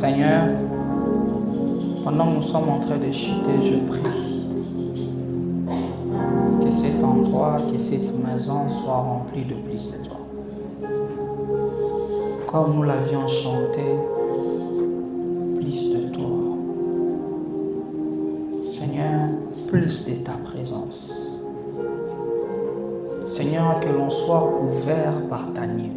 Seigneur, pendant que nous sommes en train de chuter, je prie que cet endroit, que cette maison soit remplie de plus de toi. Comme nous l'avions chanté, plus de toi. Seigneur, plus de ta présence. Seigneur, que l'on soit couvert par ta nuée.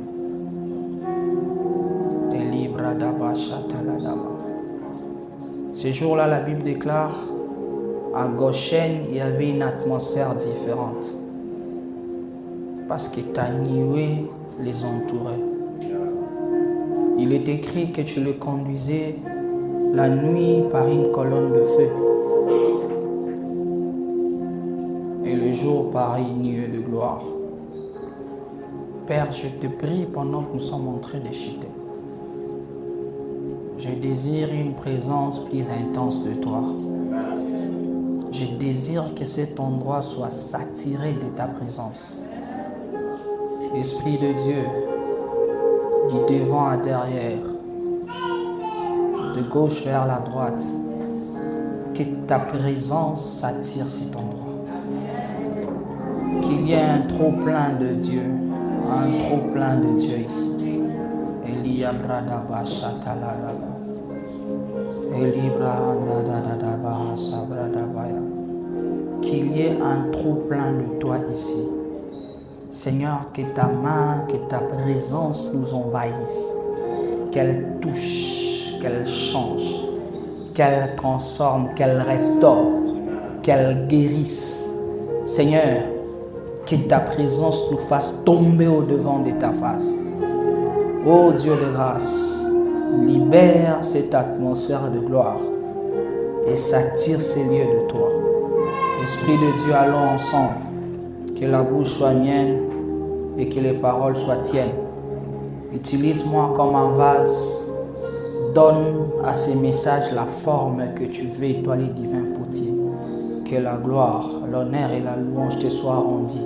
Ce jour-là, la Bible déclare, à Goshen, il y avait une atmosphère différente. Parce que ta nuée les entourait. Il est écrit que tu les conduisais la nuit par une colonne de feu. Et le jour par une nuée de gloire. Père, je te prie pendant que nous sommes en train de chuter. Je désire une présence plus intense de toi. Je désire que cet endroit soit saturé de ta présence. Esprit de Dieu, du devant à derrière, de gauche vers la droite, que ta présence s'attire cet endroit. Qu'il y ait un trop plein de Dieu, un trop plein de Dieu ici. Qu'il y ait un trop plein de toi ici. Seigneur, que ta main, que ta présence nous envahisse. Qu'elle touche, qu'elle change, qu'elle transforme, qu'elle restaure, qu'elle guérisse. Seigneur, que ta présence nous fasse tomber au-devant de ta face. Ô Dieu de grâce, libère cette atmosphère de gloire et s'attire ces lieux de toi. Esprit de Dieu, allons ensemble. Que la bouche soit mienne et que les paroles soient tiennes. Utilise-moi comme un vase. Donne à ces messages la forme que tu veux, étoilé divin potier. Que la gloire, l'honneur et la louange te soient rendus.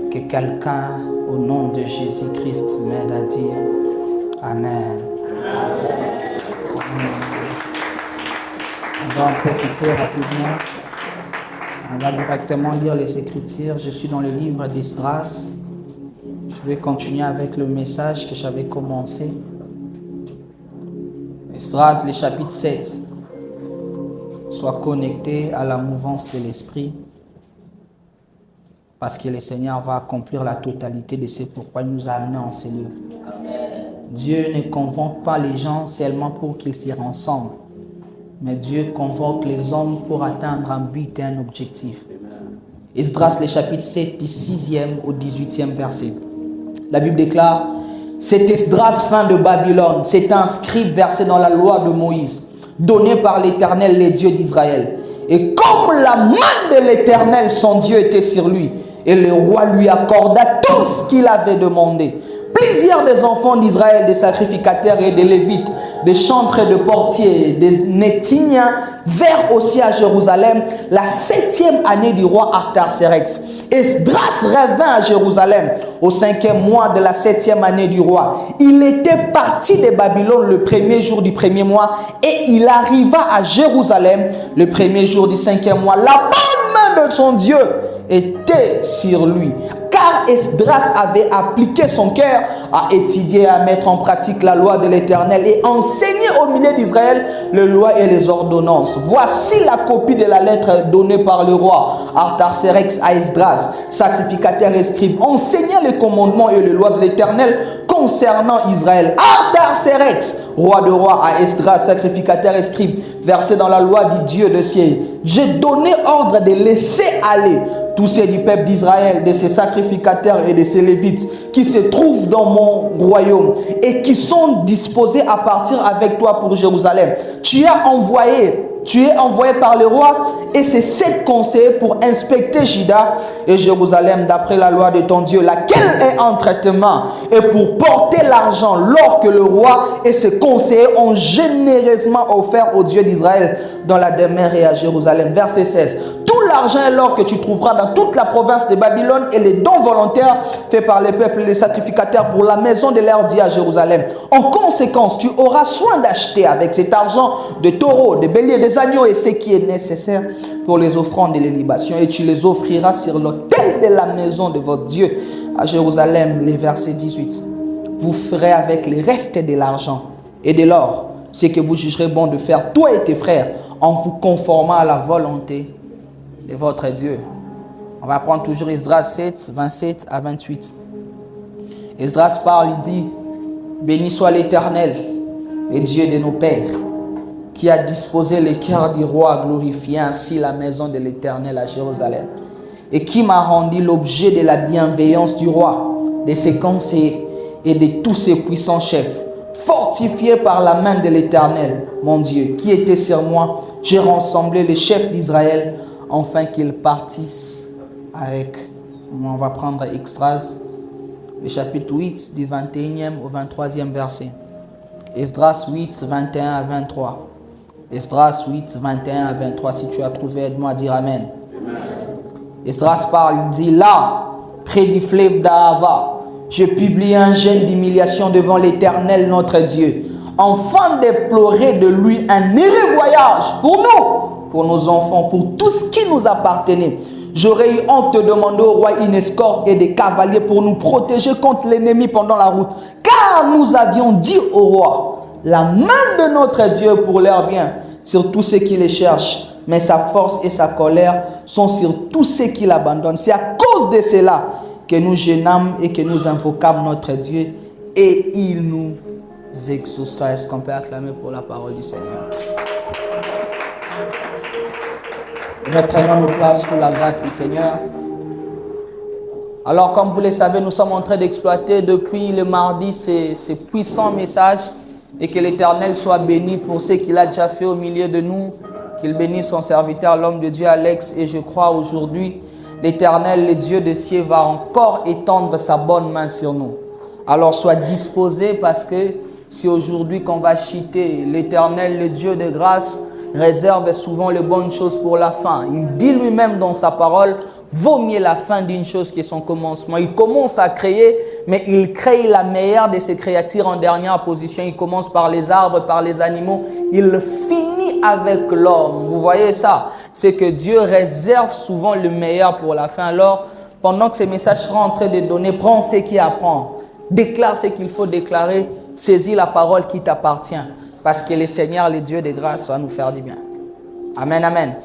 Que quelqu'un, au nom de Jésus-Christ, m'aide à dire Amen. Amen. On va en profiter rapidement. On va directement lire les Écritures. Je suis dans le livre d'Esdras. Je vais continuer avec le message que j'avais commencé. Esdras, le chapitre 7. Sois connecté à la mouvance de l'Esprit. Parce que le Seigneur va accomplir la totalité de ce pourquoi il nous a amenés en ces lieux. Dieu ne convoque pas les gens seulement pour qu'ils s'y rassemblent. Mais Dieu convoque les hommes pour atteindre un but et un objectif. Esdras, le chapitre 7, du 6e au 18e verset. La Bible déclare, cet Esdras, fin de Babylone, c'est un scribe versé dans la loi de Moïse, donné par l'Éternel, les dieux d'Israël. Et comme la main de l'Éternel, son Dieu, était sur lui, et le roi lui accorda tout ce qu'il avait demandé. Plusieurs des enfants d'Israël, des sacrificateurs et des Lévites, des chantres et de portiers, des Néthiniens, vinrent aussi à Jérusalem la 7e année du roi Artaxerxès. Esdras revint à Jérusalem au 5e mois de la 7e année du roi. Il était parti de Babylone le 1er jour du 1er mois et il arriva à Jérusalem le 1er jour du 5e mois. La bonne main de son Dieu était sur lui. Car Esdras avait appliqué son cœur à étudier et à mettre en pratique la loi de l'Éternel et enseigner au milieu d'Israël les lois et les ordonnances. Voici la copie de la lettre donnée par le roi Artaxerxès à Esdras, sacrificateur et scribe, enseignant les commandements et les lois de l'Éternel concernant Israël. Artaxerxès, roi de rois, à Esdras, sacrificateur et scribe, versé dans la loi du Dieu de ciel. J'ai donné ordre de laisser aller tous ceux du peuple d'Israël, de ses sacrificateurs et de ses lévites qui se trouvent dans mon royaume et qui sont disposés à partir avec toi pour Jérusalem. Tu es envoyé par le roi et ses 7 conseillers pour inspecter Juda et Jérusalem d'après la loi de ton Dieu, laquelle est en traitement, et pour porter l'argent lors que le roi et ses conseillers ont généreusement offert au Dieu d'Israël dans la demeure et à Jérusalem. Verset 16. Tout l'argent et l'or que tu trouveras dans toute la province de Babylone et les dons volontaires faits par les peuples et les sacrificateurs pour la maison de leur Dieu à Jérusalem. En conséquence, tu auras soin d'acheter avec cet argent des taureaux, des béliers, des agneaux et ce qui est nécessaire pour les offrandes et les libations. Et tu les offriras sur l'autel de la maison de votre Dieu à Jérusalem. Les versets 18. Vous ferez avec les restes de l'argent et de l'or ce que vous jugerez bon de faire, toi et tes frères, en vous conformant à la volonté de votre Dieu. On va prendre toujours Esdras 7, 27 à 28. Esdras parle, il dit, béni soit l'Éternel, le Dieu de nos pères, qui a disposé le cœur du roi à glorifier ainsi la maison de l'Éternel à Jérusalem, et qui m'a rendu l'objet de la bienveillance du roi, de ses conseillers et de tous ses puissants chefs, fortifié par la main de l'Éternel, mon Dieu, qui était sur moi. J'ai rassemblé les chefs d'Israël, afin qu'ils partissent avec. On va prendre Esdras, le chapitre 8, du 21e au 23e verset. Esdras 8, 21 à 23. Esdras 8, 21 à 23. Si tu as trouvé, aide-moi à dire Amen. Esdras parle, il dit, là, près du fleuve d'Ahava, je publie un jeûne d'humiliation devant l'Éternel notre Dieu, afin déplorer de lui un heureux voyage pour nous, pour nos enfants, pour tout ce qui nous appartenait. J'aurais eu honte de demander au roi une escorte et des cavaliers pour nous protéger contre l'ennemi pendant la route, car nous avions dit au roi, la main de notre Dieu pour leur bien sur tous ceux qui les cherchent, mais sa force et sa colère sont sur tous ceux qui l'abandonnent. C'est à cause de cela que nous gênâmes et que nous invoquâmes notre Dieu et il nous exauça. Est-ce qu'on peut acclamer pour la parole du Seigneur? Reprenons nos places pour la grâce du Seigneur. Alors, comme vous le savez, nous sommes en train d'exploiter depuis le mardi ces puissants messages et que l'Éternel soit béni pour ce qu'il a déjà fait au milieu de nous, qu'il bénisse son serviteur, l'homme de Dieu Alex, et je crois aujourd'hui l'Éternel, le Dieu des cieux, va encore étendre sa bonne main sur nous. Alors sois disposé parce que c'est aujourd'hui qu'on va chuter. L'Éternel, le Dieu de grâce, réserve souvent les bonnes choses pour la fin. Il dit lui-même dans sa parole, vaut mieux la fin d'une chose que son commencement. Il commence à créer, mais il crée la meilleure de ses créatures en dernière position. Il commence par les arbres, par les animaux. Il finit avec l'homme. Vous voyez ça? C'est que Dieu réserve souvent le meilleur pour la fin. Alors, pendant que ces messages seront en train de donner, prends ce qui apprend. Déclare ce qu'il faut déclarer. Saisis la parole qui t'appartient. Parce que le Seigneur, le Dieu de grâce, va nous faire du bien. Amen, amen.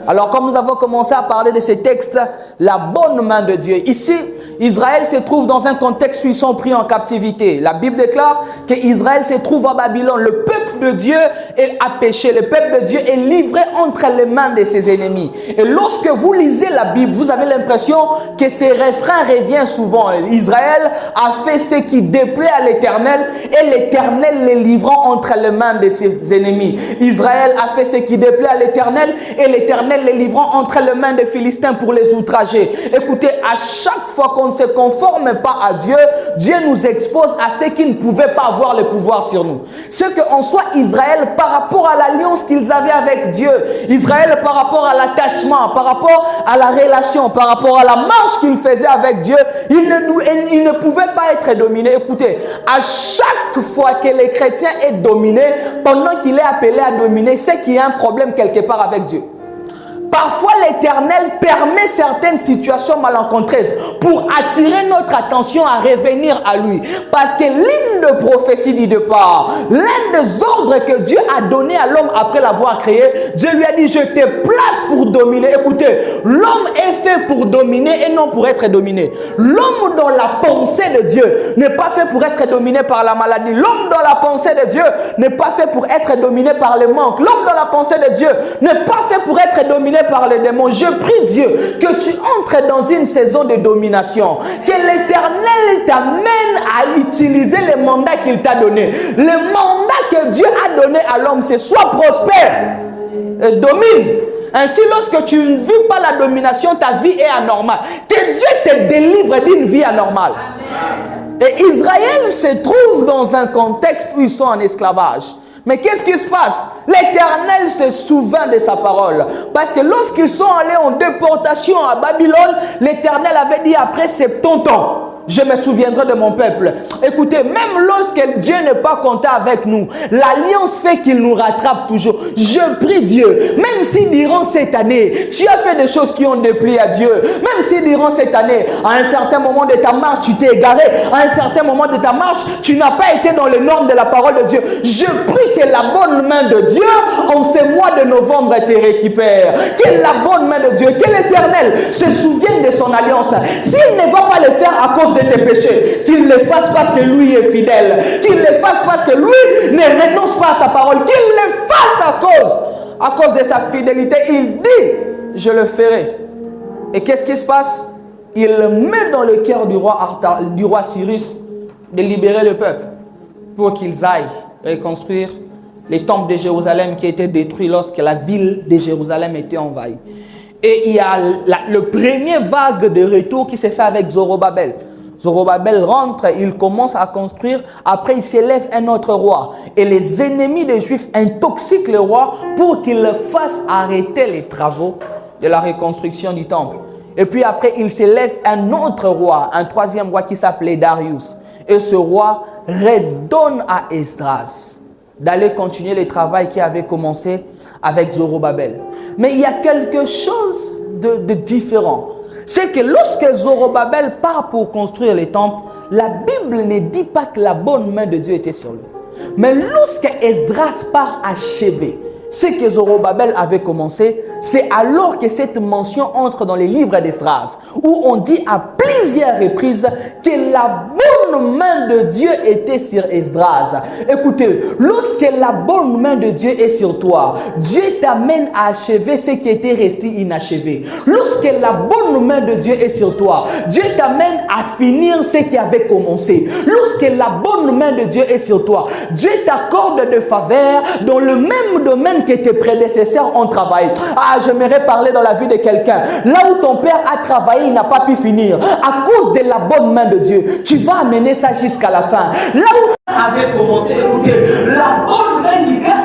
Alors, comme nous avons commencé à parler de ces textes, la bonne main de Dieu. Ici, Israël se trouve dans un contexte où ils sont pris en captivité. La Bible déclare qu'Israël se trouve à Babylone. Le peuple de Dieu a péché. Le peuple de Dieu est livré entre les mains de ses ennemis. Et lorsque vous lisez la Bible, vous avez l'impression que ces refrains reviennent souvent. Israël a fait ce qui déplaît à l'Éternel et l'Éternel les livrant entre les mains de ses ennemis. Israël a fait ce qui déplaît à l'Éternel et l'Éternel les livrant entre les mains des Philistins pour les outrager. Écoutez, à chaque fois qu'on ne se conforme pas à Dieu, Dieu nous expose à ceux qui ne pouvaient pas avoir le pouvoir sur nous. Ce qu'en soit Israël par rapport à l'alliance qu'ils avaient avec Dieu, Israël par rapport à l'attachement, par rapport à la relation, par rapport à la marche qu'il faisait avec Dieu, il ne pouvait pas être dominé. Écoutez, à chaque fois que les chrétiens est dominé, pendant qu'il est appelé à dominer, c'est qu'il y a un problème quelque part avec Dieu. Parfois, l'Éternel permet certaines situations malencontreuses pour attirer notre attention à revenir à lui. Parce que l'une de prophétie du départ, l'un des ordres que Dieu a donné à l'homme après l'avoir créé, Dieu lui a dit, je te place pour dominer. Écoutez, l'homme est fait pour dominer et non pour être dominé. L'homme dans la pensée de Dieu n'est pas fait pour être dominé par la maladie. L'homme dans la pensée de Dieu n'est pas fait pour être dominé par le manque. L'homme dans la pensée de Dieu n'est pas fait pour être dominé par les démons. Je prie Dieu que tu entres dans une saison de domination, que l'Éternel t'amène à utiliser les mandats qu'il t'a donné. Le mandat que Dieu a donné à l'homme, c'est sois prospère et domine. Ainsi, lorsque tu ne vis pas la domination, ta vie est anormale. Que Dieu te délivre d'une vie anormale. Amen. Et Israël se trouve dans un contexte où ils sont en esclavage. Mais qu'est-ce qui se passe? L'Éternel se souvint de sa parole. Parce que lorsqu'ils sont allés en déportation à Babylone, l'Éternel avait dit après 70 ans, je me souviendrai de mon peuple. Écoutez, même lorsque Dieu n'est pas content avec nous, l'alliance fait qu'il nous rattrape toujours. Je prie Dieu, même si durant cette année, tu as fait des choses qui ont déplu à Dieu, même si durant cette année, à un certain moment de ta marche, tu t'es égaré, à un certain moment de ta marche, tu n'as pas été dans les normes de la parole de Dieu. Je prie que la bonne main de Dieu, en ce mois de novembre, te récupère. Que la bonne main de Dieu, que l'Éternel se souvienne de son alliance. S'il ne va pas le faire à cause de tes péchés, qu'il le fasse parce que lui est fidèle, qu'il le fasse parce que lui ne renonce pas à sa parole, qu'il le fasse à cause de sa fidélité. Il dit, je le ferai. Et qu'est-ce qui se passe? Il met dans le cœur du roi Cyrus de libérer le peuple pour qu'ils aillent reconstruire les temples de Jérusalem qui étaient détruits lorsque la ville de Jérusalem était envahie. Et il y a le premier vague de retour qui s'est fait avec Zorobabel. Zorobabel rentre, il commence à construire, après il s'élève un autre roi. Et les ennemis des Juifs intoxiquent le roi pour qu'il fasse arrêter les travaux de la reconstruction du temple. Et puis après, il s'élève un autre roi, un troisième roi qui s'appelait Darius. Et ce roi redonne à Esdras d'aller continuer le travail qui avait commencé avec Zorobabel. Mais il y a quelque chose de différent. C'est que lorsque Zorobabel part pour construire les temples, la Bible ne dit pas que la bonne main de Dieu était sur lui. Mais lorsque Esdras part achever ce que Zorobabel avait commencé, c'est alors que cette mention entre dans les livres d'Esdras, où on dit à plusieurs reprises que la bonne main de Dieu était sur Esdras. Écoutez, lorsque la bonne main de Dieu est sur toi, Dieu t'amène à achever ce qui était resté inachevé. Lorsque la bonne main de Dieu est sur toi, Dieu t'amène à finir ce qui avait commencé. Lorsque la bonne main de Dieu est sur toi, Dieu t'accorde de faveurs dans le même domaine que tes prédécesseurs ont travaillé. Ah, j'aimerais parler dans la vie de quelqu'un. Là où ton père a travaillé, il n'a pas pu finir. À cause de la bonne main de Dieu, tu vas amener ça jusqu'à la fin. Là où tu avais commencé, écoutez, la bonne main libère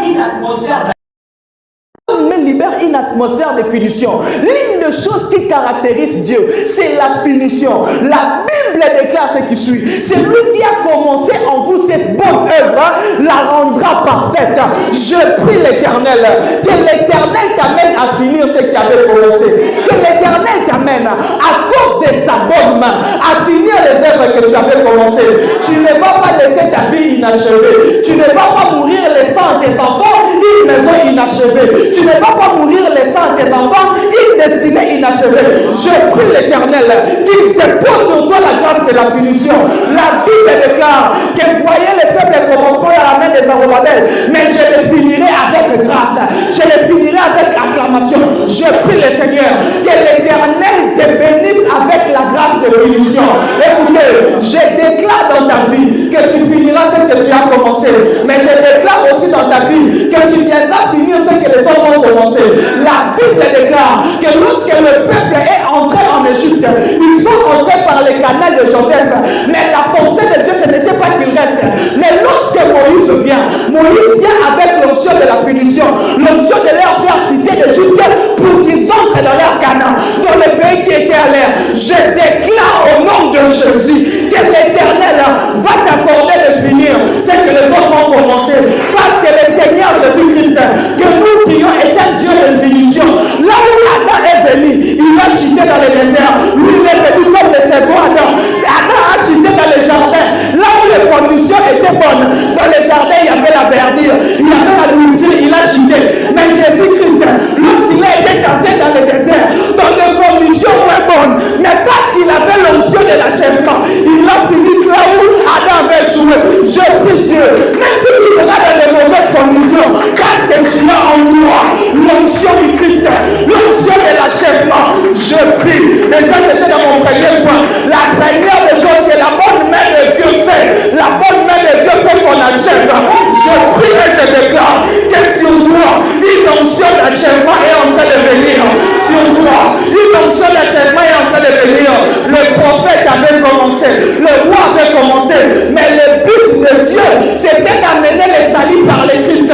une atmosphère de finition. L'une des choses qui caractérise Dieu, c'est la finition. La Bible déclare ce qui suit. C'est lui qui a commencé en vous cette bonne œuvre, la rendra parfaite. Je prie l'Éternel, que l'Éternel t'amène à finir ce qui avait commencé. Que l'Éternel t'amène, à cause de sa bonne main, à finir les œuvres que tu avais commencées. Tu ne vas pas laisser ta vie inachevée. Tu ne vas pas mourir laissant tes enfants une maison inachevée. Tu ne vas pas mourir laissant tes enfants une destinée inachevée. Je prie l'Éternel qu'il dépose sur toi la grâce de la finition. La Bible déclare que voyez les faibles commencements à la main des Zorobabel, mais je les finirai avec grâce. Je les finirai avec acclamation. Je prie le Seigneur que l'Éternel te bénisse avec la grâce de finition. Écoutez, je déclare dans ta vie que tu finiras ce que tu as commencé, mais je déclare aussi dans ta vie que tu viendras finir ce que les autres ont commencé. La Bible déclare que lorsque le peuple est entré en Égypte, ils sont entrés par le canal de Joseph. Mais la pensée de Dieu, ce n'était pas qu'il reste. Mais lorsque Moïse vient avec l'onction de la finition, l'onction de leur faire quitter l'Égypte pour qu'ils entrent dans leur Canaan, dans le pays qui était à l'air. Je déclare au nom de Jésus que l'Éternel va t'accorder de finir ce que les autres ont commencé. Parce que le Seigneur Jésus-Christ, que nous prions, est un Dieu de finition. Là où Adam est venu, il a chuté dans le désert. Lui, il est venu comme le second Adam. Adam a chuté dans le jardin. Là où les conditions étaient bonnes, dans le jardin, il y avait la verdure, il y avait la nourriture, il a chuté. Mais Jésus-Christ, lorsqu'il a été tenté dans le désert, dans des conditions moins bonnes, mais parce qu'il avait l'onction de l'achèvement, il a fini là où Adam avait joué. Je prie Dieu, même si tu seras dans de mauvaises conditions, parce que tu as en toi l'onction du Christ, l'onction de l'achèvement. Je prie. Déjà, c'était dans mon premier point. La première des choses que la bonne main de Dieu fait, la bonne main de Dieu fait qu'on achève. Je prie et je déclare que sur toi, une onction d'achèvement est en train de venir. Sur toi, une onction d'achèvement est en train de venir. Le prophète avait commencé, le roi avait commencé, mais le but de Dieu, c'était d'amener les salis par le Christ.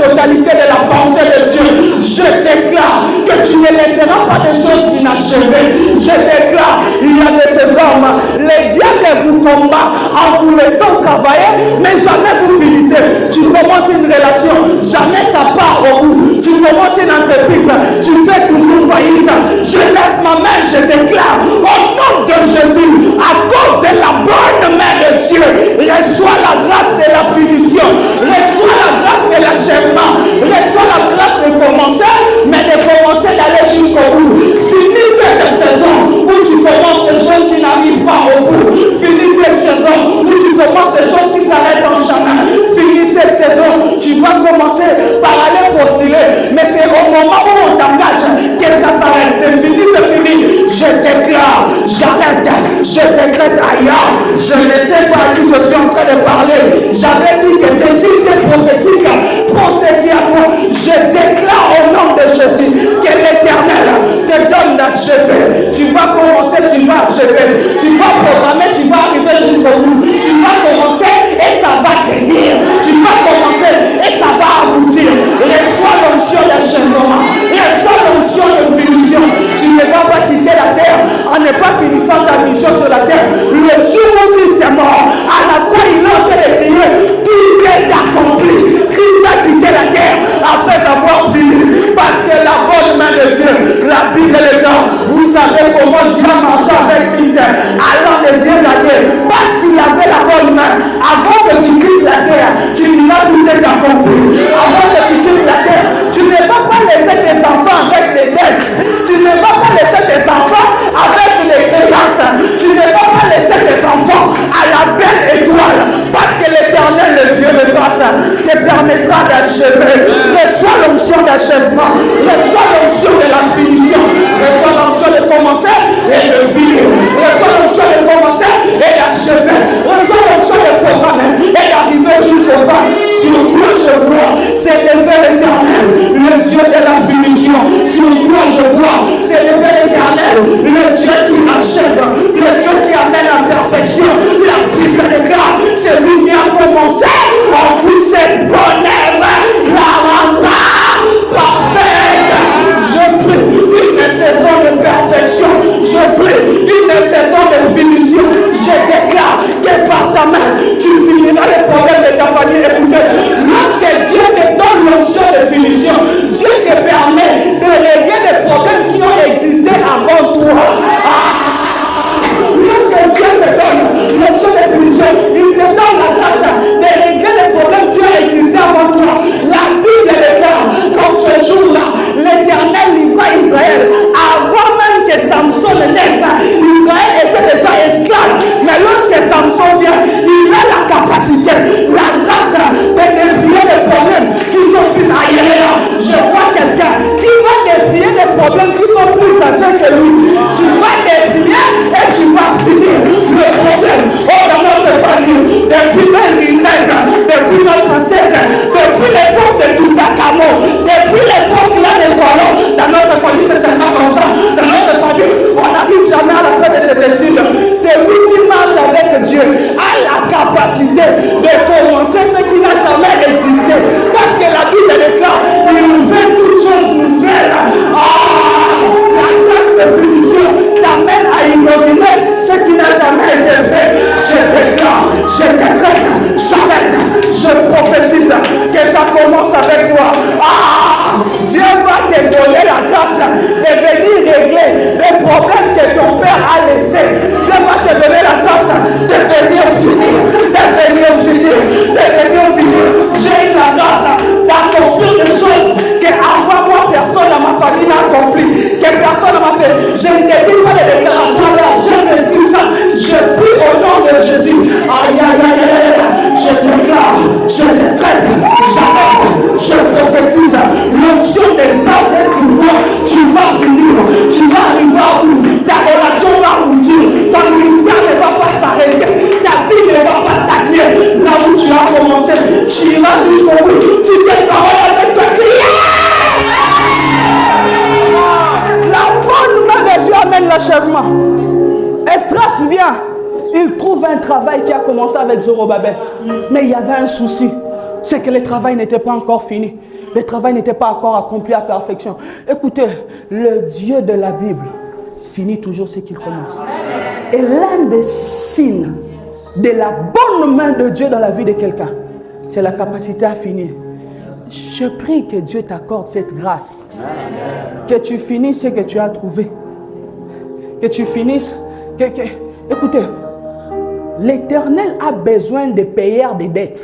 totalité de la pensée de Dieu. Je déclare que tu ne laisseras pas de choses inachevées. Je déclare, il y a de ces hommes, les diables vous combattent en vous laissant travailler, mais jamais vous finissez. Tu commences une relation, jamais ça part au bout. Tu commences une entreprise, tu fais toujours faillite. Je lève ma main, je déclare au nom de Jésus, à cause de la bonne main de Dieu, reçois la grâce de la finition, reçois la grâce de l'achèvement, reçois la grâce de commencer, mais de commencer d'aller jusqu'au bout. Finis cette saison où tu commences des choses qui n'arrivent pas au bout. Finis cette saison où tu commences des choses qui s'arrêtent en chemin. Finis cette saison, tu vas commencer par aller postuler, mais c'est au moment où on t'engage que ça s'arrête. C'est fini, c'est fini. Je déclare, j'arrête, je décrète ailleurs. Je ne sais pas à qui je suis en train de parler. J'avais dit que c'est une prophétique pour ce qui a toi. Je déclare au nom de Jésus que l'Éternel te donne d'achever. Tu vas commencer, tu vas achever. Tu vas programmer, tu vas arriver jusqu'au bout. Tu vas commencer et ça va tenir. Tu vas commencer et ça va aboutir. Reçois l'onction d'achèvement. Reçois l'onction de finition. Tu ne vas pas quitter la terre en ne pas finissant ta mission sur la terre. Le jour où Christ est mort, à la croix il a été crié, tout est accompli. Christ a quitté la terre après avoir fini. Parce que la bonne main de Dieu, la Bible est là. Vous savez comment Dieu a marché avec Christ allant des yeux gagner. Parce qu'il avait la bonne main. Avant que tu quittes la terre, tu diras tout est accompli. Avant que tu quittes la terre, tu ne vas pas laisser tes enfants avec les dettes. Tu ne vas pas laisser tes enfants avec les créances. Tu ne vas pas laisser tes enfants à la belle étoile. Parce que l'Éternel, le Dieu de grâce, te permettra d'achever. Reçois l'onction d'achèvement. Reçois l'onction de la finition. Reçois l'onction de commencer et de finir. Reçois l'onction de commencer et d'achever. Reçois l'onction de programmer et d'arriver jusqu'au fin. Sur toi je vois, c'est levé l'Éternel, le Dieu de la finition. Sur toi je vois, c'est levé l'Éternel, le Dieu qui achève, le Dieu qui amène à perfection. La Bible déclare, c'est lui qui a commencé en vous cette bonne œuvre, la rendra parfaite. Je prie une saison de perfection, je prie une saison de finition. Je déclare que par ta main, tu finiras les problèmes de ta famille. Écoutez, lorsque Dieu te donne l'onction de finition, Dieu te permet de régler des problèmes qui ont existé avant toi. Lorsque Dieu te donne l'onction de finition, il te donne la grâce de régler les problèmes qui ont existé avant toi. La Bible déclare, comme ce jour-là, l'Éternel livra Israël. Avant même que Samson naisse, Israël était déjà esclave. Mais lorsque Samson vient, il a la capacité, la grâce de défier les problèmes qui sont plus ailleurs. Je vois quelqu'un qui va défier des problèmes qui sont plus âgés que lui. Tu vas défier et tu vas finir le problème. Oh, dans notre famille, depuis mes rillettes, depuis notre ancêtre, depuis l'époque de Toutankhamon, depuis l'époque là des colons, dans notre famille, c'est seulement comme ça. Dans notre famille, on n'arrive jamais à la fin de ces études. C'est lui qui marche avec Dieu, a la capacité de commencer ce qui n'a jamais existé. Parce que la Bible déclare, il fait toutes choses nouvelles. La grâce de finition t'amène à inaugurer ce qui n'a jamais été fait. Je déclare, je décrète, j'arrête, je prophétise que ça commence avec toi. Dieu va te donner la grâce de venir régler les problèmes que ton père a laissés. Dieu va te donner la grâce de venir finir, de venir finir, de venir finir. J'ai eu la grâce d'accomplir des choses que avant moi personne dans ma famille n'a accompli, que personne ne m'a fait. Je ne te dis pas de déclaration là, je me dis ça. Je prie au nom de Jésus. Aïe, aïe, aïe, aïe. Je déclare, je décrète, j'arrête, je prophétise. L'onction des stars est sur toi. Tu vas finir, tu vas arriver à bout. Ta relation va aboutir. Ton ministère ne va pas s'arrêter. Ta vie ne va pas stagner. Là où tu as commencé, tu iras jusqu'au bout. Si cette parole avec toi, la bonne main de Dieu amène l'achèvement. Esdras vient. Il trouve un travail qui a commencé avec Zorobabel. Mais il y avait un souci. C'est que le travail n'était pas encore fini. Le travail n'était pas encore accompli à perfection. Écoutez, le Dieu de la Bible finit toujours ce qu'il commence. Et l'un des signes de la bonne main de Dieu dans la vie de quelqu'un, c'est la capacité à finir. Je prie que Dieu t'accorde cette grâce. Que tu finisses ce que tu as trouvé. Que tu finisses... Écoutez, l'Éternel a besoin de payer des dettes.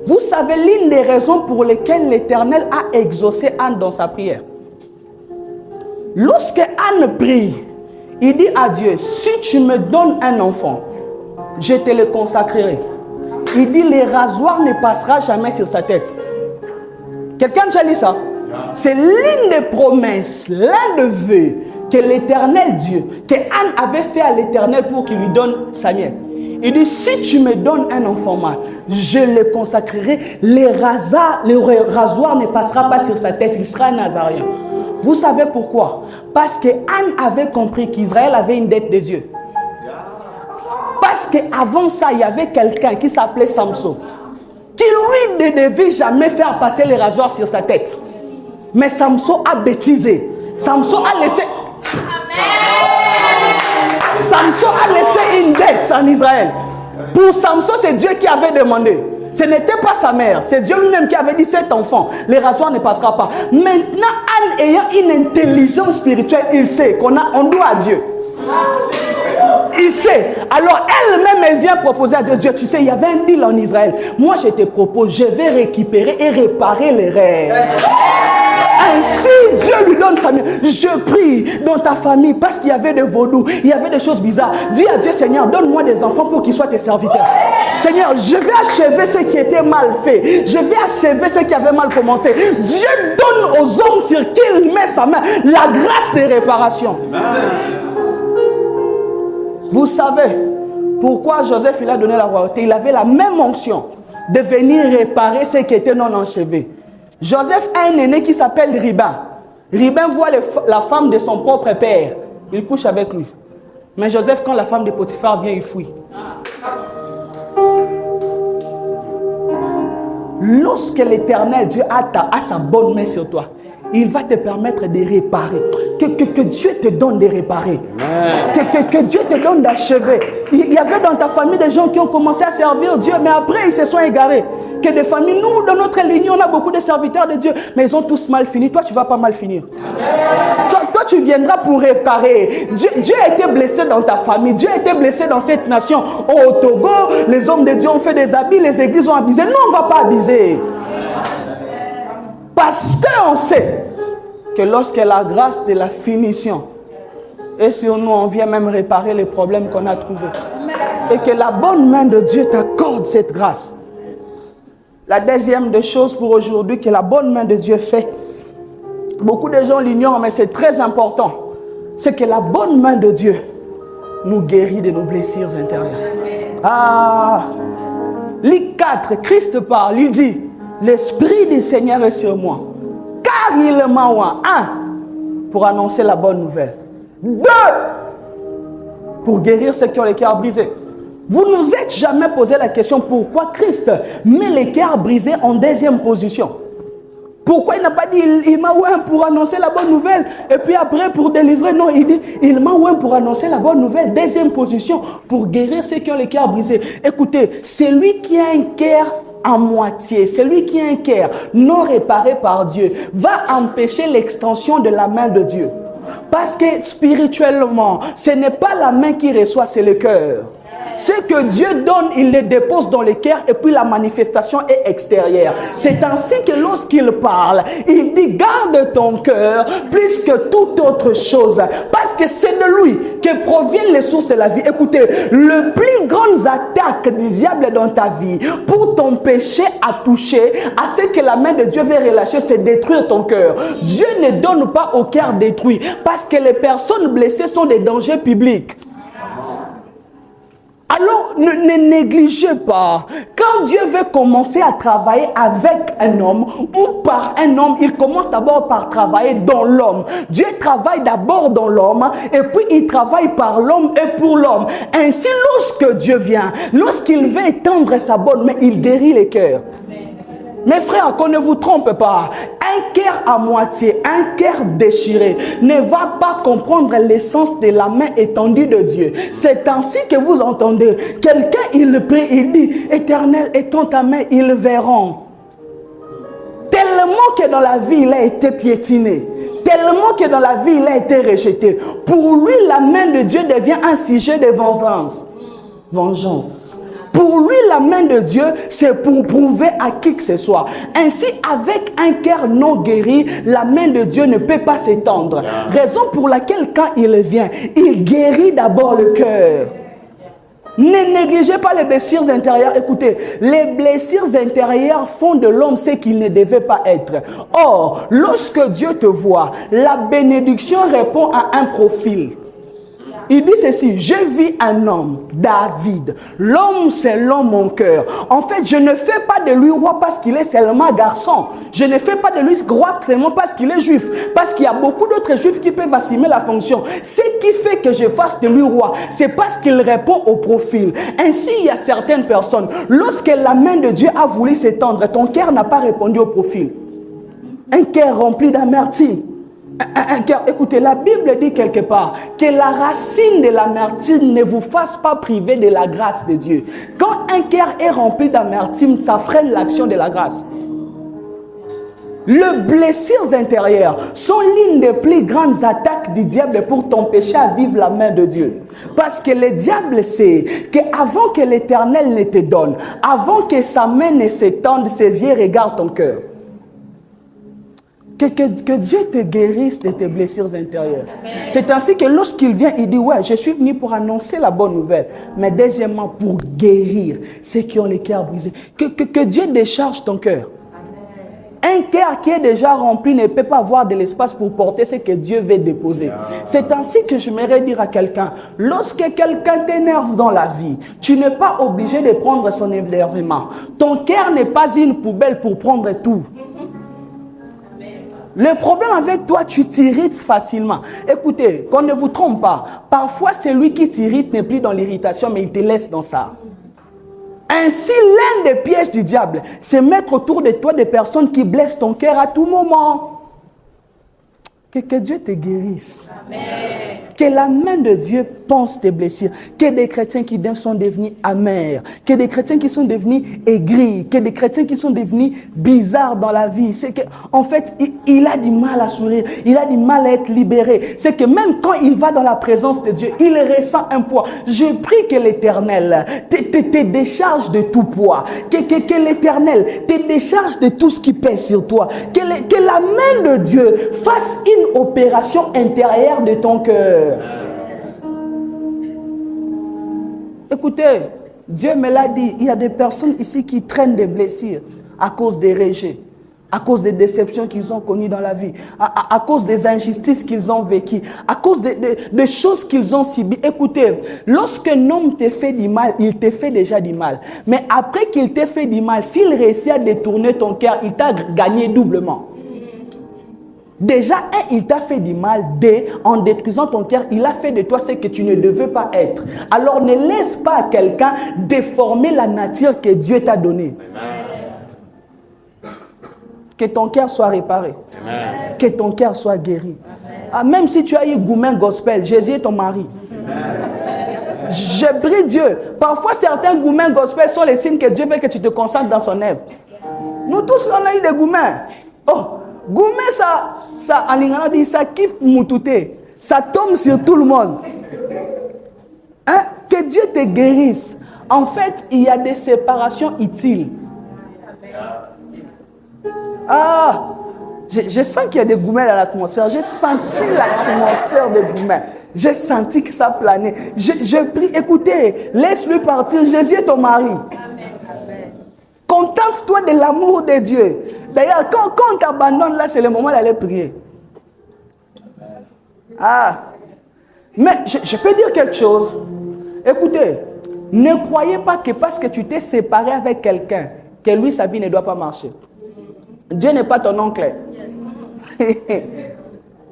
Vous savez l'une des raisons pour lesquelles l'Éternel a exaucé Anne dans sa prière. Lorsque Anne prie, il dit à Dieu, si tu me donnes un enfant, je te le consacrerai. Il dit, le rasoir ne passera jamais sur sa tête. Quelqu'un a déjà lu ça? C'est l'une des promesses, l'un des vœux que l'Éternel Dieu, que Anne avait fait à l'Éternel pour qu'il lui donne Samuel. Il dit, si tu me donnes un enfant mâle, je le consacrerai, le rasoir ne passera pas sur sa tête, il sera un Nazaréen. Vous savez pourquoi? Parce que Anne avait compris qu'Israël avait une dette de Dieu. Parce qu'avant ça, il y avait quelqu'un qui s'appelait Samson, qui lui ne devait jamais faire passer le rasoir sur sa tête. Mais Samson a bêtisé. Samson a laissé... Samson a laissé une dette en Israël. Pour Samson, c'est Dieu qui avait demandé. Ce n'était pas sa mère, c'est Dieu lui-même qui avait dit cet enfant, le rasoir ne passera pas. Maintenant, Anne ayant une intelligence spirituelle, il sait qu'on doit à Dieu. Il sait. Alors elle-même, elle vient proposer à Dieu. Dieu, tu sais, il y avait un deal en Israël. Moi, je te propose, je vais récupérer et réparer les rêves. Ainsi, Dieu lui donne sa main. Je prie dans ta famille parce qu'il y avait des vaudous, il y avait des choses bizarres. Dis à Dieu, Seigneur, donne-moi des enfants pour qu'ils soient tes serviteurs. Seigneur, je vais achever ce qui était mal fait. Je vais achever ce qui avait mal commencé. Dieu donne aux hommes sur qui il met sa main la grâce de réparation. Vous savez pourquoi Joseph il a donné la royauté? Il avait la même onction de venir réparer ce qui était non achevé. Joseph a un aîné qui s'appelle Ribin. Ribin voit la femme de son propre père. Il couche avec lui. Mais Joseph, quand la femme de Potiphar vient, il fuit. Lorsque l'Éternel Dieu a sa bonne main sur toi, il va te permettre de réparer. Que Dieu te donne de réparer. Que Dieu te donne d'achever. Il y avait dans ta famille des gens qui ont commencé à servir Dieu, mais après ils se sont égarés. Que des familles, nous, dans notre lignée, on a beaucoup de serviteurs de Dieu, mais ils ont tous mal fini. Toi, tu ne vas pas mal finir. Toi, tu viendras pour réparer. Dieu a été blessé dans ta famille. Dieu a été blessé dans cette nation. Au Togo, les hommes de Dieu ont fait des habits, les églises ont abusé. Nous, on ne va pas abuser. Parce qu'on sait que lorsque la grâce de la finition est sur nous, on vient même réparer les problèmes qu'on a trouvés. Et que la bonne main de Dieu t'accorde cette grâce. La deuxième des choses pour aujourd'hui que la bonne main de Dieu fait, beaucoup de gens l'ignorent, mais c'est très important, c'est que la bonne main de Dieu nous guérit de nos blessures intérieures. Luc 4, Christ parle, il dit, l'Esprit du Seigneur est sur moi, car il m'a envoyé, 1, pour annoncer la bonne nouvelle, 2, pour guérir ceux qui ont les cœurs brisés. Vous ne vous êtes jamais posé la question pourquoi Christ met les cœurs brisés en deuxième position. Pourquoi il n'a pas dit il m'a oué pour annoncer la bonne nouvelle et puis après pour délivrer? Non, il dit il m'a oué pour annoncer la bonne nouvelle. Deuxième position, pour guérir ceux qui ont les cœurs brisés. Écoutez, celui qui a un cœur à moitié, celui qui a un cœur non réparé par Dieu, va empêcher l'extension de la main de Dieu. Parce que spirituellement, ce n'est pas la main qui reçoit, c'est le cœur. Ce que Dieu donne, il le dépose dans le cœur et puis la manifestation est extérieure. C'est ainsi que lorsqu'il parle, il dit garde ton cœur plus que toute autre chose. Parce que c'est de lui que proviennent les sources de la vie. Écoutez, le plus grande attaque du diable dans ta vie pour t'empêcher à toucher à ce que la main de Dieu veut relâcher, c'est détruire ton cœur. Dieu ne donne pas au cœur détruit parce que les personnes blessées sont des dangers publics. Alors, ne négligez pas. Quand Dieu veut commencer à travailler avec un homme ou par un homme, il commence d'abord par travailler dans l'homme. Dieu travaille d'abord dans l'homme et puis il travaille par l'homme et pour l'homme. Ainsi, lorsque Dieu vient, lorsqu'il veut étendre sa bonne main, il guérit les cœurs. Mes frères, qu'on ne vous trompe pas. Un cœur à moitié, un cœur déchiré ne va pas comprendre l'essence de la main étendue de Dieu. C'est ainsi que vous entendez. Quelqu'un, il prie, il dit, Éternel, étends ta main, ils verront. Tellement que dans la vie, il a été piétiné. Tellement que dans la vie, il a été rejeté. Pour lui, la main de Dieu devient un sujet de vengeance. Vengeance. Pour lui, la main de Dieu, c'est pour prouver à qui que ce soit. Ainsi, avec un cœur non guéri, la main de Dieu ne peut pas s'étendre. Raison pour laquelle, quand il vient, il guérit d'abord le cœur. Ne négligez pas les blessures intérieures. Écoutez, les blessures intérieures font de l'homme ce qu'il ne devait pas être. Or, lorsque Dieu te voit, la bénédiction répond à un profil. Il dit ceci, je vis un homme, David. L'homme selon mon cœur. En fait, je ne fais pas de lui roi parce qu'il est seulement garçon. Je ne fais pas de lui roi seulement parce qu'il est juif. Parce qu'il y a beaucoup d'autres juifs qui peuvent assumer la fonction. Ce qui fait que je fasse de lui roi, c'est parce qu'il répond au profil. Ainsi, il y a certaines personnes, lorsque la main de Dieu a voulu s'étendre, ton cœur n'a pas répondu au profil. Un cœur rempli d'amertume. Écoutez, la Bible dit quelque part que la racine de l'amertume ne vous fasse pas priver de la grâce de Dieu. Quand un cœur est rempli d'amertume, ça freine l'action de la grâce. Les blessures intérieures sont l'une des plus grandes attaques du diable pour t'empêcher à vivre la main de Dieu. Parce que le diable sait qu'avant que l'Éternel ne te donne, avant que sa main ne s'étende, ses yeux regardent ton cœur. Que Dieu te guérisse de tes blessures intérieures. C'est ainsi que lorsqu'il vient, il dit, ouais, je suis venu pour annoncer la bonne nouvelle. Mais deuxièmement, pour guérir ceux qui ont les cœurs brisés. Que Dieu décharge ton cœur. Un cœur qui est déjà rempli ne peut pas avoir de l'espace pour porter ce que Dieu veut déposer. C'est ainsi que j'aimerais dire à quelqu'un, lorsque quelqu'un t'énerve dans la vie, tu n'es pas obligé de prendre son énervement. Ton cœur n'est pas une poubelle pour prendre tout. Le problème avec toi, tu t'irrites facilement. Écoutez, qu'on ne vous trompe pas. Parfois, celui qui t'irrite n'est plus dans l'irritation, mais il te laisse dans ça. Ainsi, l'un des pièges du diable, c'est mettre autour de toi des personnes qui blessent ton cœur à tout moment. Que Dieu te guérisse. Amen. Que la main de Dieu pense tes blessures. Que des chrétiens qui sont devenus amers. Que des chrétiens qui sont devenus aigris. Que des chrétiens qui sont devenus bizarres dans la vie. C'est qu'en fait, il a du mal à sourire. Il a du mal à être libéré. C'est que même quand il va dans la présence de Dieu, il ressent un poids. Je prie que l'Éternel te décharge de tout poids. Que l'Éternel te décharge de tout ce qui pèse sur toi. Que la main de Dieu fasse une opération intérieure de ton cœur. Écoutez, Dieu me l'a dit, il y a des personnes ici qui traînent des blessures à cause des rejets, à cause des déceptions qu'ils ont connues dans la vie, à cause des injustices qu'ils ont vécues, à cause des choses qu'ils ont subies. Écoutez, lorsqu'un homme te fait du mal, il te fait déjà du mal. Mais après qu'il t'ait fait du mal, s'il réussit à détourner ton cœur, il t'a gagné doublement. Déjà, il t'a fait du mal. En détruisant ton cœur, il a fait de toi ce que tu ne devais pas être. Alors, ne laisse pas quelqu'un déformer la nature que Dieu t'a donnée. Que ton cœur soit réparé. Amen. Que ton cœur soit guéri. Ah, même si tu as eu Goumen Gospel, Jésus est ton mari. Je prie Dieu. Parfois, certains Goumen Gospel sont les signes que Dieu veut que tu te concentres dans son œuvre. Nous tous, on a eu des Goumen. Oh! Goumé, ça, en lingala dit, ça quitte moutouté. Ça tombe sur tout le monde. Hein? Que Dieu te guérisse. En fait, il y a des séparations utiles. Ah, je sens qu'il y a des goumets dans l'atmosphère. J'ai senti l'atmosphère des goumets. J'ai senti que ça planait. Je prie, écoutez, laisse-lui partir. Jésus est ton mari. Contente-toi de l'amour de Dieu. D'ailleurs, quand on t'abandonne, là, c'est le moment d'aller prier. Ah. Mais je peux dire quelque chose. Écoutez, ne croyez pas que parce que tu t'es séparé avec quelqu'un, que lui, sa vie ne doit pas marcher. Dieu n'est pas ton oncle.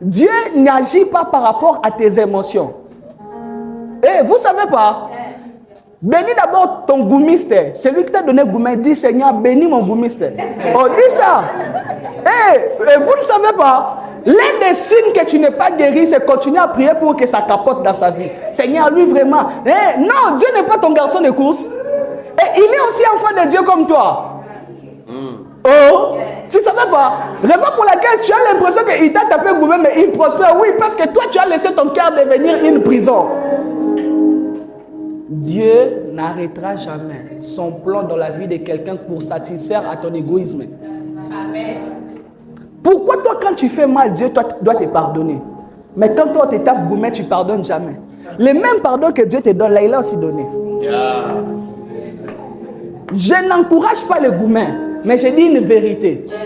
Dieu n'agit pas par rapport à tes émotions. Et vous ne savez pas, Bénis d'abord ton goumiste. Celui qui t'a donné goumé, dis Seigneur, bénis mon goumiste. Oh, dis ça. Et vous ne savez pas, l'un des signes que tu n'es pas guéri, c'est continuer à prier pour que ça capote dans sa vie. Seigneur, lui vraiment. Non, Dieu n'est pas ton garçon de course. Et il est aussi enfant de Dieu comme toi. Oh, tu ne savais pas. Raison pour laquelle tu as l'impression qu'il t'a tapé goumé, mais il prospère. Oui, parce que toi, tu as laissé ton cœur devenir une prison. Dieu n'arrêtera jamais son plan dans la vie de quelqu'un pour satisfaire à ton égoïsme. Amen. Pourquoi toi, quand tu fais mal, Dieu doit te pardonner? Mais quand toi, tu tapes gourmet, tu ne pardonnes jamais. Le même pardon que Dieu te donne, là, il a aussi donné. Yeah. Je n'encourage pas le gourmet, mais je dis une vérité. Yeah.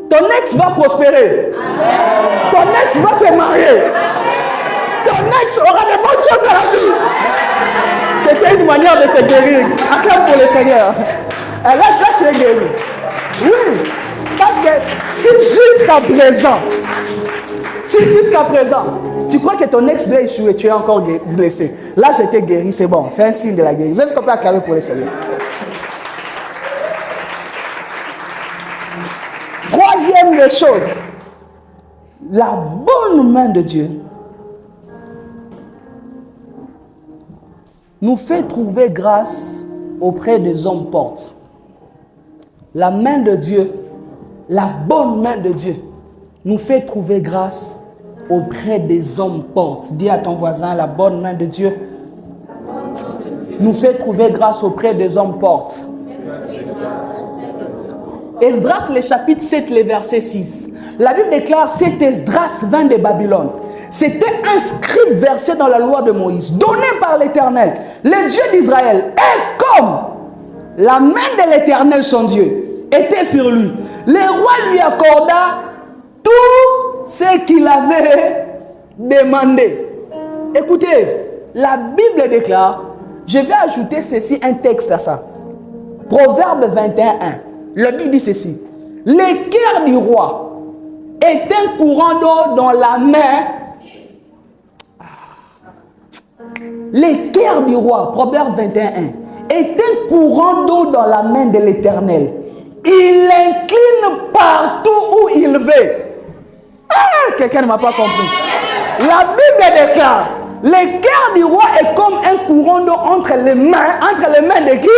Ton ex va prospérer. Amen. Ton ex va se marier. Amen. Ton ex aura de bonnes choses dans la vie. C'était une manière de te guérir. Acclame pour le Seigneur. Et là, tu es guéri. Oui. Parce que si jusqu'à présent, tu crois que ton ex doit échouer, tu es encore blessé. Là, j'étais guéri, c'est bon. C'est un signe de la guérison. Est-ce qu'on peut acclamer pour le Seigneur? Troisième des choses, la bonne main de Dieu nous fait trouver grâce auprès des hommes forts. La main de Dieu, la bonne main de Dieu, nous fait trouver grâce auprès des hommes forts. Dis à ton voisin, la bonne main de Dieu nous fait trouver grâce auprès des hommes forts. Esdras, le chapitre 7, le verset 6. La Bible déclare, cet Esdras vint de Babylone. C'était un scribe versé dans la loi de Moïse, donné par l'Éternel, le Dieu d'Israël. Et comme la main de l'Éternel, son Dieu, était sur lui, le roi lui accorda tout ce qu'il avait demandé. Écoutez, la Bible déclare, je vais ajouter ceci, un texte à ça. Proverbe 21, 1. La Bible dit ceci. L'équerre du roi est un courant d'eau dans la main. L'équerre du roi, Proverbe 21, 1, est un courant d'eau dans la main de l'Éternel. Il l'incline partout où il veut. Ah, quelqu'un ne m'a pas compris. La Bible déclare, l'équerre du roi est comme un courant d'eau entre les mains de qui?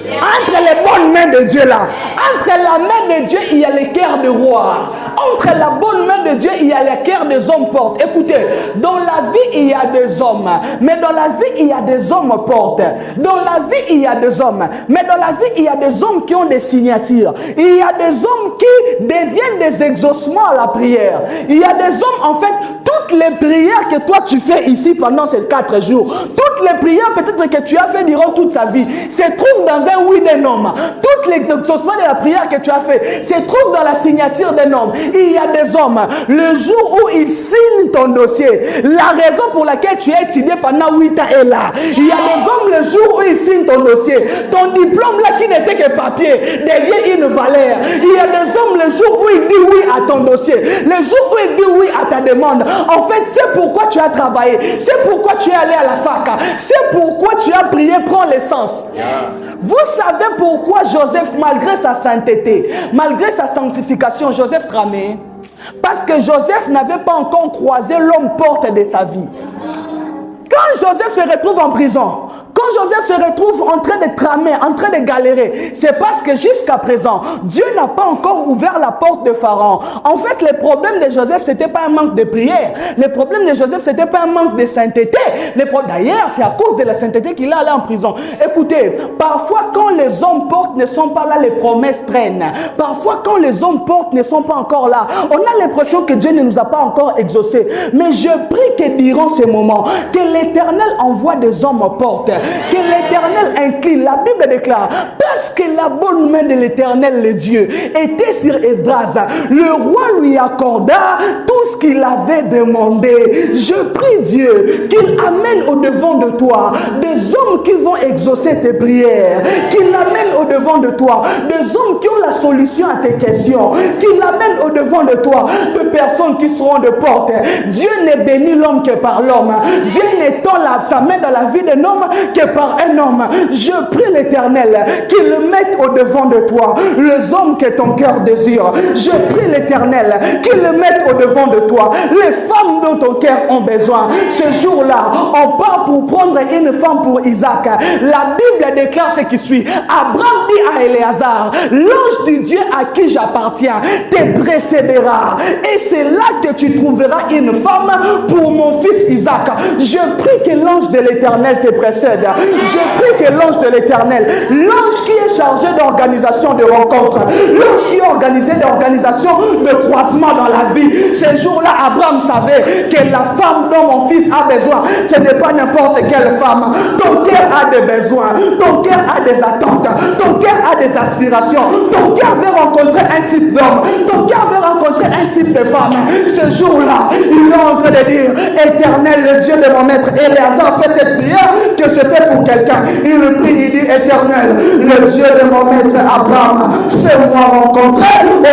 Entre les bonnes mains de Dieu là. Entre la main de Dieu, il y a l'équerre du roi. Entre la bonne main de Dieu, il y a l'équerre des hommes forts. Écoutez, dans la vie, il y a des hommes. Mais dans la vie, il y a des hommes forts. Dans la vie, il y a des hommes. Mais dans la vie, il y a des hommes qui ont des signatures. Il y a des hommes qui deviennent des exaucements à la prière. Il y a des hommes, en fait, toutes les prières que toi tu fais ici pendant ces 4 jours, toutes les prières peut-être que tu as fait durant toute sa vie, se trouvent dans un oui d'un homme. Toutes les exaucements de la prière que tu as fait se trouvent dans la signature d'un homme. Il y a des hommes, le jour où ils signent ton dossier, la raison pour laquelle tu as étudié pendant 8 ans est là. Il y a des hommes, le jour où ils signent ton dossier, ton diplôme là qui n'était que papier devient une valeur. Il y a des hommes, le jour où ils disent oui à ton dossier, le jour où ils disent oui à ta demande, en fait c'est pourquoi tu as travaillé, c'est pourquoi tu es allé à la fac, c'est pourquoi tu as prié, prends l'essence. Vous savez pourquoi Joseph, malgré sa sainteté, malgré sa sanctification, Joseph tramait? Parce que Joseph n'avait pas encore croisé l'homme porte de sa vie. Quand Joseph se retrouve en prison, quand Joseph se retrouve en train de tramer, en train de galérer, c'est parce que jusqu'à présent, Dieu n'a pas encore ouvert la porte de Pharaon. En fait, le problème de Joseph, ce n'était pas un manque de prière. Le problème de Joseph, ce n'était pas un manque de sainteté. D'ailleurs, c'est à cause de la sainteté qu'il est allé en prison. Écoutez, parfois quand les hommes portes ne sont pas là, les promesses traînent. Parfois quand les hommes portes ne sont pas encore là, on a l'impression que Dieu ne nous a pas encore exaucés. Mais je prie que durant ces moments, que l'Éternel envoie des hommes portes. Que l'Éternel incline. La Bible déclare, parce que la bonne main de l'Éternel, le Dieu, était sur Esdras, le roi lui accorda tout ce qu'il avait demandé. Je prie Dieu qu'il amène au devant de toi des hommes qui vont exaucer tes prières, qu'il amène au au-devant de toi, des hommes qui ont la solution à tes questions, qui l'amènent au-devant de toi, de personnes qui seront de porte. Dieu n'est béni l'homme que par l'homme. Dieu n'étend sa main dans la vie d'un homme que par un homme. Je prie l'Éternel qu'il le mette au-devant de toi, les hommes que ton cœur désire. Je prie l'Éternel qu'il le mette au-devant de toi, les femmes dont ton cœur ont besoin. Ce jour-là, on part pour prendre une femme pour Isaac. La Bible déclare ce qui suit. Abraham dit à Éléazar, l'ange du Dieu à qui j'appartiens te précédera. Et c'est là que tu trouveras une femme pour mon fils Isaac. Je prie que l'ange de l'Éternel te précède. Je prie que l'ange de l'Éternel, l'ange qui est chargé d'organisation de rencontres, l'ange qui est organisé d'organisation de croisement dans la vie. Ce jour-là, Abraham savait que la femme dont mon fils a besoin, ce n'est pas n'importe quelle femme. Ton cœur a des besoins, ton cœur a des attentes, ton cœur a des aspirations, ton cœur veut rencontrer un type d'homme, ton cœur veut rencontrer un type de femme. Ce jour-là, il est en train de dire, Éternel, le Dieu de mon maître Éléazar fait cette prière que je fais pour quelqu'un. Il le prie, il dit, Éternel, le Dieu de mon maître Abraham, fais-moi rencontrer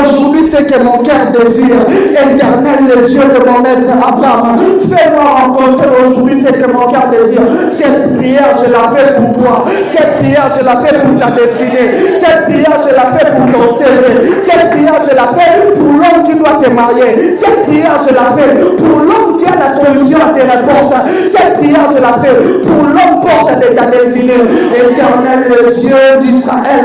aujourd'hui ce que mon cœur désire. Éternel, le Dieu de mon maître Abraham, fais-moi rencontrer aujourd'hui ce que mon cœur désire. Cette prière, je la fais pour toi. Cette prière, je la fais pour ta destinée. Cette prière, je la fais pour ton CV. Cette prière, je la fais pour l'homme qui doit te marier. Cette prière, je la fais pour l'homme qui a la solution à tes réponses. Cette prière, je la fais pour l'homme porte de ta destinée. Éternel, le Dieu d'Israël,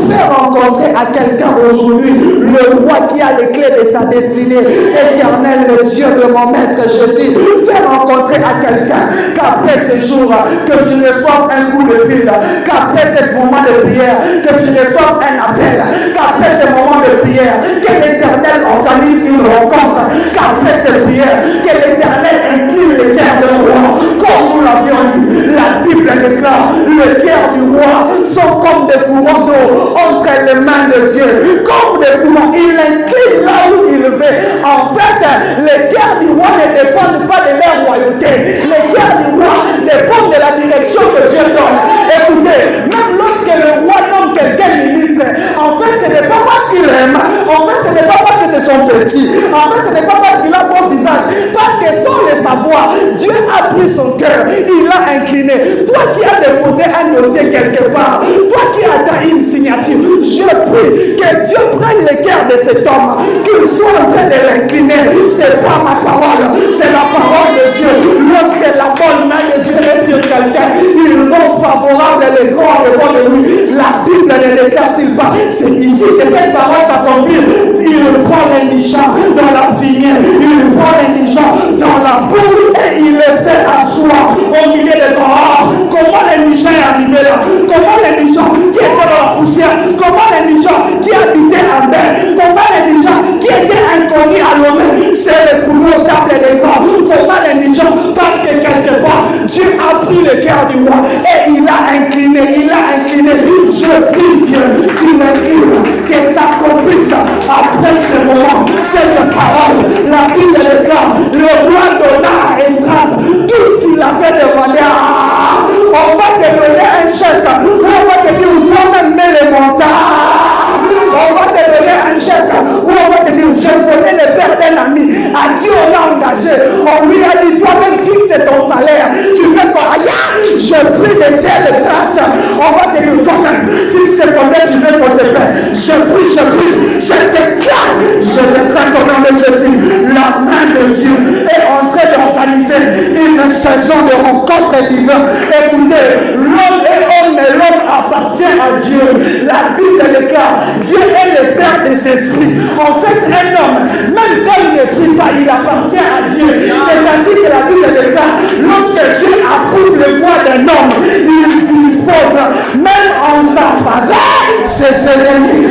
fais rencontrer à quelqu'un aujourd'hui le roi qui a les clés de sa destinée. Éternel, le Dieu de mon maître Jésus, fais rencontrer à quelqu'un qu'après ce jour, que tu reçoives un coup de fil, qu'après ce moment de prière, que tu reçoives un appel, qu'après ce moment de prière, que l'Éternel organise une rencontre, qu'après cette prière, que l'Éternel incline le cœur de roi, comme nous l'avions dit. La Bible déclare, le cœur du roi sont comme des courants d'eau entre les mains de Dieu, comme des courants. Il incline là où il veut. En fait, les cœurs du roi ne dépendent pas de leur royauté. Les cœurs du roi dépendent de la direction que Dieu donne. Écoutez, même lorsque le roi nomme quelqu'un ministre, en fait, ce n'est pas parce qu'il aime. En fait, ce n'est pas parce que c'est son petit. En fait, ce n'est pas parce qu'il a bon visage. Parce que sans le savoir, Dieu a pris son cœur. Il l'a incliné. Toi qui as déposé un dossier quelque part, toi qui attends une signature, je prie que Dieu prenne le cœur de cet homme, qu'il soit en train de l'incliner. C'est pas ma parole, c'est la parole de Dieu. Lorsque la bonne main de Dieu est sur quelqu'un, il rend favorable les grands devant de lui. La Bible ne déclare-t-il pas? C'est ici que cette parole s'accomplit. Il prend l'indigent dans la finière, il prend l'indigent dans la boue et il le fait asseoir au milieu des grands. Comment l'indigent est arrivé là? Comment l'indigent qui était dans la poussière? Comment l'indigent qui habitait en mer? Comment l'indigent qui était inconnu à l'homme s'est retrouvé aux tables des grands? Comment l'indigent? Parce que quelque part, Dieu a pris le cœur du roi et il a incliné, il a incliné. Je prie Dieu qu'il incline, que s'accomplisse après ce moment, cette parole. La Bible déclare, le roi donna à Esdras tout ce qu'il avait demandé. On va te donner un chèque, on va te dire, toi-même mets les montants. On va te donner un chèque, ou on va te dire, je connais le père d'un ami à qui on a engagé. On lui a dit, toi-même fixe ton salaire. Tu veux quoi? Je prie de telle grâce. On va te dire, toi-même fixe combien tu veux qu'on te paie. Je prie, je déclare au nom de Jésus. La main de Dieu est en train d'organiser une saison de rencontres divines. Écoutez, l'homme est homme, mais l'homme appartient à Dieu. La Bible déclare, Dieu est le Père des esprits. En fait, un homme, même quand il ne prie pas, il appartient à Dieu. C'est ainsi que la Bible déclare, lorsque Dieu approuve le voie d'un homme, il dispose même en sa faveur ses ennemis.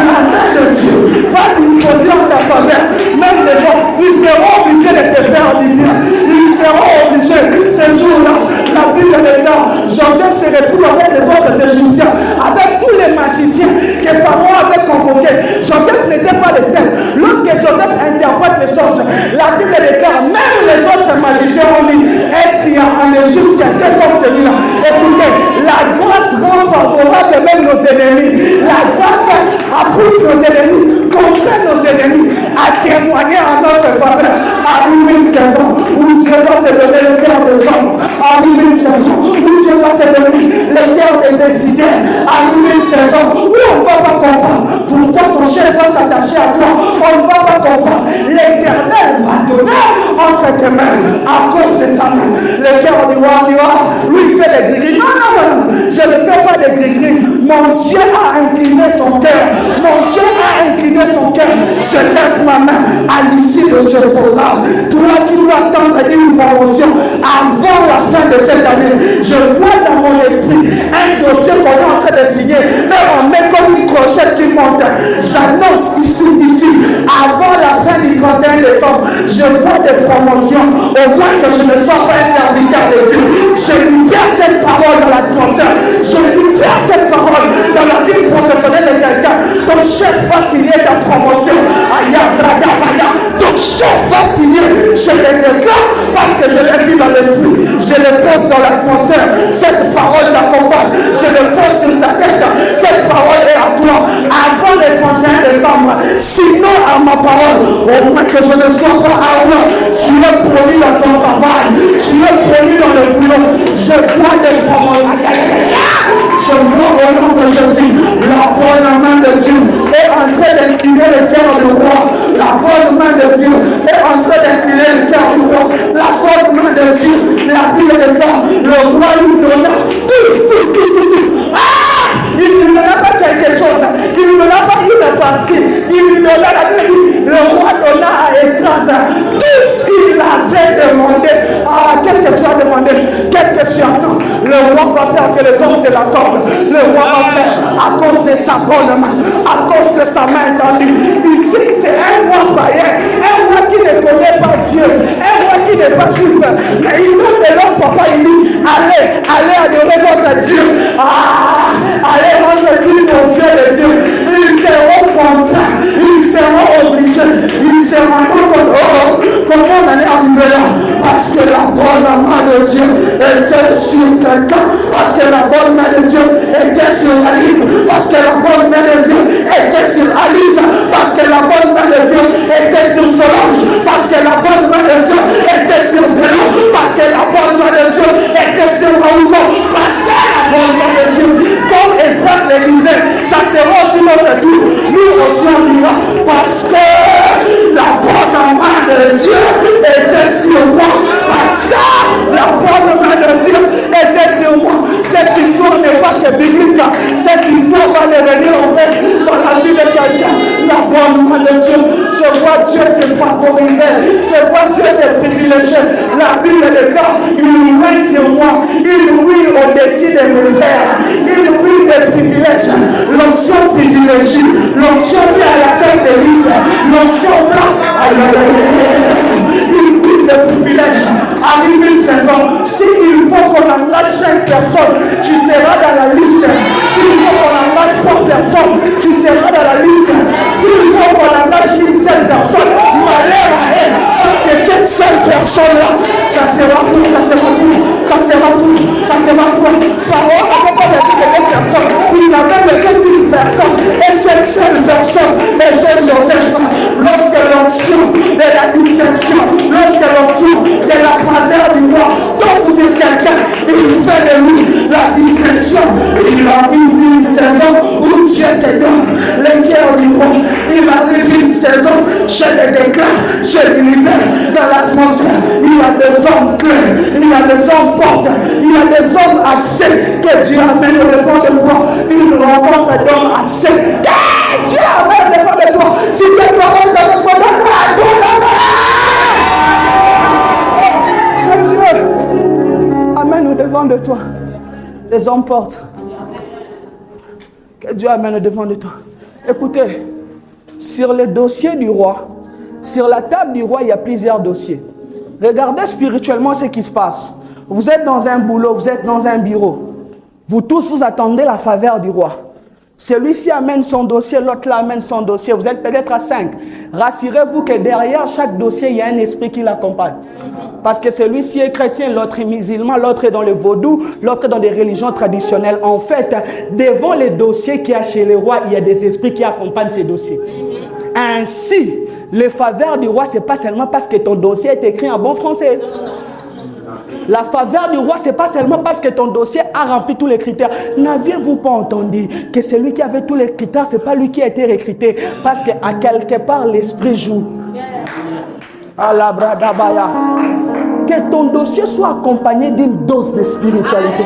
La main de Dieu va disposer en ta faveur. Même les gens, ils seront obligés de te faire du bien. Ils seront obligés. Ce jour-là, la Bible déclare, Joseph se retrouve avec les autres Égyptiens, avec tous les magiciens que Pharaon avait convoqués. Joseph n'était pas le seul. Lorsque Joseph interprète les songes, la Bible déclare, même les autres magiciens ont dit, est-ce qu'il y a en Égypte quelqu'un comme celui-là? Écoutez, la grâce rend favorable ennemis. La grâce pousse nos ennemis, contraint nos ennemis à témoigner en notre faveur. Arrive une saison où Dieu va te donner le cœur des hommes. Arrive une saison où Dieu va te donner le cœur des décideurs. Arrive une saison où on ne va pas comprendre pourquoi ton chef va s'attacher à toi. On ne va pas comprendre. L'Éternel va donner entre tes mains à cause de sa main. Le cœur du roi, lui il fait les gris-gris. Non, je ne fais pas des gris-gris. Mon Dieu a incliné son cœur. Mon Dieu a incliné son cœur. Je lève ma main à l'issue de ce programme. Toi qui dois attendre une promotion avant la fin de cette année, je vois dans mon esprit un dossier qu'on est en train de signer et on met comme une clochette qui monte. J'annonce ici, avant la fin du 31 décembre, je vois des promotions, au moins que je ne sois pas un serviteur de Dieu. Je libère cette parole dans l'atmosphère. Je libère cette parole dans la vie professionnelle de quelqu'un. Ton chef va signer ta promotion. Ton chef va signer. Je le déclare parce que je l'ai vu dans le flux. Je le pose dans l'atmosphère. Cette parole t'accompagne. Je le pose sur ta tête. Cette parole est à toi. Avant le 31 décembre. Sinon à ma parole, au moins que je ne sois pas à moi. Tu es promis dans ton travail. Tu es promis dans le boulot. Je vois des promotions. Je vois au nom de Jésus la bonne main de Dieu est en train d'incliner le cœur du roi. La bonne main de Dieu est en train d'incliner le cœur du roi. La bonne main de Dieu, la Bible déclare, le roi lui donna tout. Il ne lui donna pas quelque chose, il ne lui donna pas une partie, il lui donna la Bible. Le roi donna à Esdras tout ce qu'il avait demandé. Qu'est-ce que tu as demandé? Qu'est-ce que tu attends? Le roi va faire que les hommes te l'accordent. Le roi va faire à cause de sa bonne main, à cause de sa main tendue. Ici, c'est un roi païen, un roi qui ne connaît pas Dieu, un roi qui n'est pas juif. Mais il donne de l'homme, papa, il dit, allez adorer votre Dieu. Allez rendre culte au Dieu de Dieu. Ils seront contraints, ils seront obligés, ils seront contre. Comment on en est arrivé là? Parce que la bonne main de Dieu était sur quelqu'un. Parce que la bonne main de Dieu était sur Alice. Parce que la bonne main de Dieu était sur Alice. Parce que la bonne main de Dieu était sur Solange. Parce que la bonne main de Dieu était sur Bélo. Parce que la bonne main de Dieu était sur Raouko. Parce que la bonne main de Dieu, comme Esdras le disait, ça sera aussi notre tour. Nous aussi on dira parce que la bonne main de Dieu était sur moi. Parce que la bonne main de Dieu était sur moi. Cette histoire n'est pas que biblique. Cette histoire va devenir en fait dans la vie de quelqu'un. La bonne main de Dieu. Je vois Dieu te favoriser. Je vois Dieu te privilégier. La Bible déclare, il règne sur moi. Il oui au-dessus de mes frères. Il oui des privilèges. L'onction privilégie. L'onction vient à la tête de l'île. L'onction place. Il oui des privilèges. Arrive une saison. S'il faut qu'on engage 5 personnes, tu seras dans la liste. S'il faut qu'on engage 3 personnes, tu seras dans la liste. S'il faut qu'on engage une seule personne, malheur à elle. Parce que cette seule personne-là, ça sera pour, ça sera pour, ça sera pour, ça sera pour. Pharaon n'avait pas besoin de 2 personnes. Il avait besoin d'une personne. Et cette seule personne était Joseph. Lorsque l'onction de la distinction, lorsque l'onction de la faveur du roi tombe sur quelqu'un, il fait de lui la distinction. Il arrive une saison où Dieu te donne le cœur du roi. Il arrive une saison, je le déclare, je le libère dans l'atmosphère. Il y a des hommes clés, il y a des hommes portes, il y a des hommes accès que Dieu amène au devant de toi. Une rencontre d'hommes accès que Dieu amène au devant de toi. Si cette parole dans notre monde, que Dieu amène au devant de toi. Les hommes portent. Que Dieu amène au devant de toi. Écoutez, sur le dossier du roi, sur la table du roi, il y a plusieurs dossiers. Regardez spirituellement ce qui se passe. Vous êtes dans un boulot, vous êtes dans un bureau. Vous tous, vous attendez la faveur du roi. Celui-ci amène son dossier, l'autre là amène son dossier. Vous êtes peut-être à 5. Rassurez-vous que derrière chaque dossier, il y a un esprit qui l'accompagne. Parce que celui-ci est chrétien, l'autre est musulman, l'autre est dans le vaudou, l'autre est dans des religions traditionnelles. En fait, devant les dossiers qu'il y a chez les rois, il y a des esprits qui accompagnent ces dossiers. Ainsi, les faveurs du roi, ce n'est pas seulement parce que ton dossier est écrit en bon français. La faveur du roi, ce n'est pas seulement parce que ton dossier a rempli tous les critères. N'aviez-vous pas entendu que celui qui avait tous les critères, ce n'est pas lui qui a été recruté? Parce qu'à quelque part, l'esprit joue. Que ton dossier soit accompagné d'une dose de spiritualité.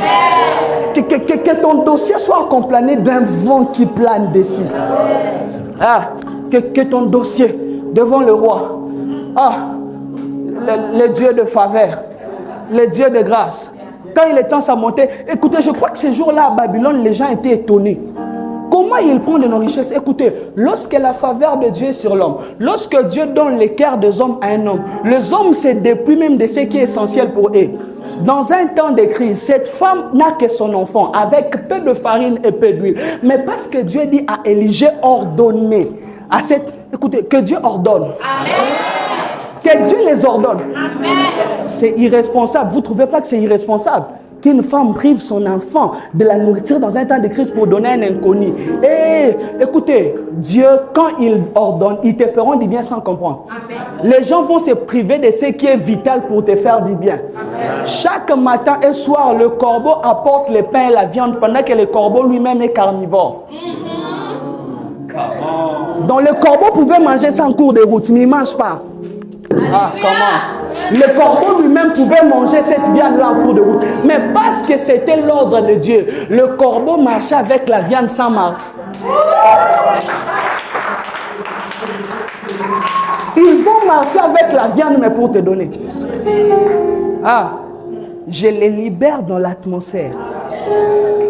Que ton dossier soit accompagné d'un vent qui plane dessus. Que ton dossier devant le roi, le Dieu de faveur, le Dieu de grâce, quand il est temps à monter, écoutez, je crois que ces jours-là à Babylone, les gens étaient étonnés. Comment il prend de nos richesses? Écoutez, lorsque la faveur de Dieu est sur l'homme, lorsque Dieu donne les cœurs des hommes à un homme, les hommes se dépouillent même de ce qui est essentiel pour eux. Dans un temps de crise, cette femme n'a que son enfant, avec peu de farine et peu d'huile. Mais parce que Dieu dit à Élie, j'ai ordonné à cette... Écoutez, que Dieu ordonne. Amen. Que Dieu les ordonne. Amen. C'est irresponsable. Vous ne trouvez pas que c'est irresponsable qu'une femme prive son enfant de la nourriture dans un temps de crise pour donner à un inconnu? Écoutez, Dieu, quand il ordonne, ils te feront du bien sans comprendre. Amen. Les gens vont se priver de ce qui est vital pour te faire du bien. Amen. Chaque matin et soir, le corbeau apporte le pain et la viande pendant que le corbeau lui-même est carnivore. Donc le corbeau pouvait manger sans cours de route, mais il ne mange pas. Comment? Le corbeau lui-même pouvait manger cette viande-là en cours de route. Mais parce que c'était l'ordre de Dieu, le corbeau marchait avec la viande sans marche. Ils vont marcher avec la viande, mais pour te donner. Je les libère dans l'atmosphère.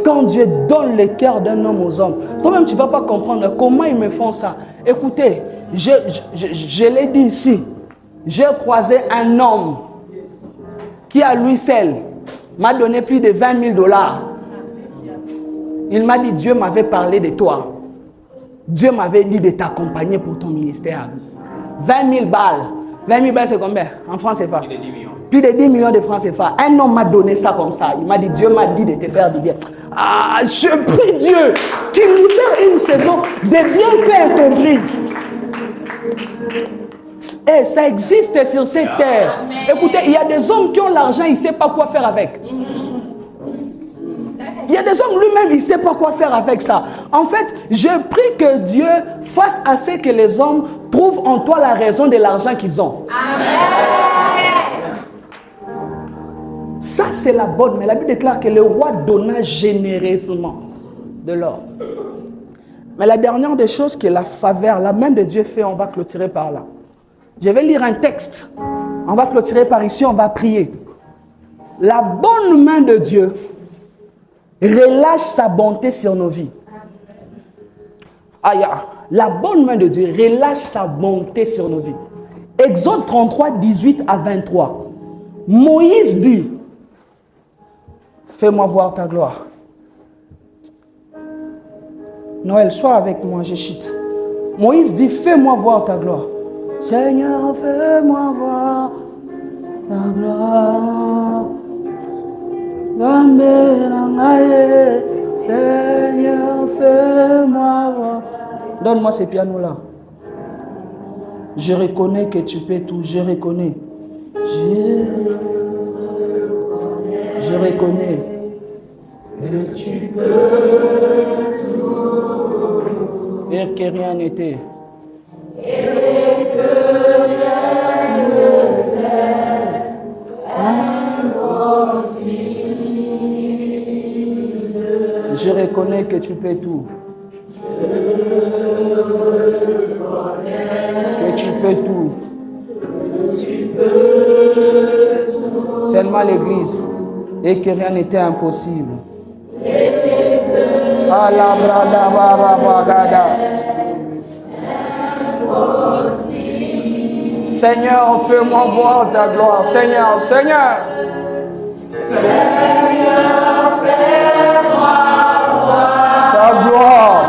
Quand Dieu donne le cœur d'un homme aux hommes, toi-même tu ne vas pas comprendre comment ils me font ça. Écoutez, je l'ai dit ici. J'ai croisé un homme qui à lui seul m'a donné plus de 20 000 $. Il m'a dit, Dieu m'avait parlé de toi. Dieu m'avait dit de t'accompagner pour ton ministère. 20 000 balles. 20 000 balles c'est combien en francs CFA? Plus de 10 millions. Plus de 10 millions de francs CFA. Un homme m'a donné ça comme ça. Il m'a dit, Dieu m'a dit de te faire du bien. Je prie Dieu qu'il nous donne une saison de bien faire compris. Ça existe sur cette terre. Amen. Écoutez, il y a des hommes qui ont l'argent, ils ne savent pas quoi faire avec. Il y a des hommes lui-même, ils ne savent pas quoi faire avec ça. En fait, je prie que Dieu fasse assez que les hommes trouvent en toi la raison de l'argent qu'ils ont. Amen. Ça, c'est la bonne. Mais la Bible déclare que le roi donna généreusement de l'or. Mais la dernière des choses que la faveur, la main de Dieu fait, on va clôturer par là. Je vais lire un texte. On va clôturer par ici, on va prier. La bonne main de Dieu relâche sa bonté sur nos vies. La bonne main de Dieu relâche sa bonté sur nos vies. Exode 33, 18 à 23. Moïse dit, fais-moi voir ta gloire. Noël, sois avec moi, je chute. Moïse dit, fais-moi voir ta gloire. Seigneur, fais-moi voir ta gloire. Seigneur, fais-moi voir. Donne-moi ces pianos-là. Je reconnais que tu peux tout. Je reconnais. Je reconnais que tu peux tout. Et que rien n'était. Et que rien n'était impossible. Je reconnais que tu peux tout. Que tu peux tout. Seulement l'Église. Et que rien n'était impossible. Seigneur, fais-moi voir ta gloire. Seigneur, Seigneur. Seigneur, fais-moi voir ta gloire.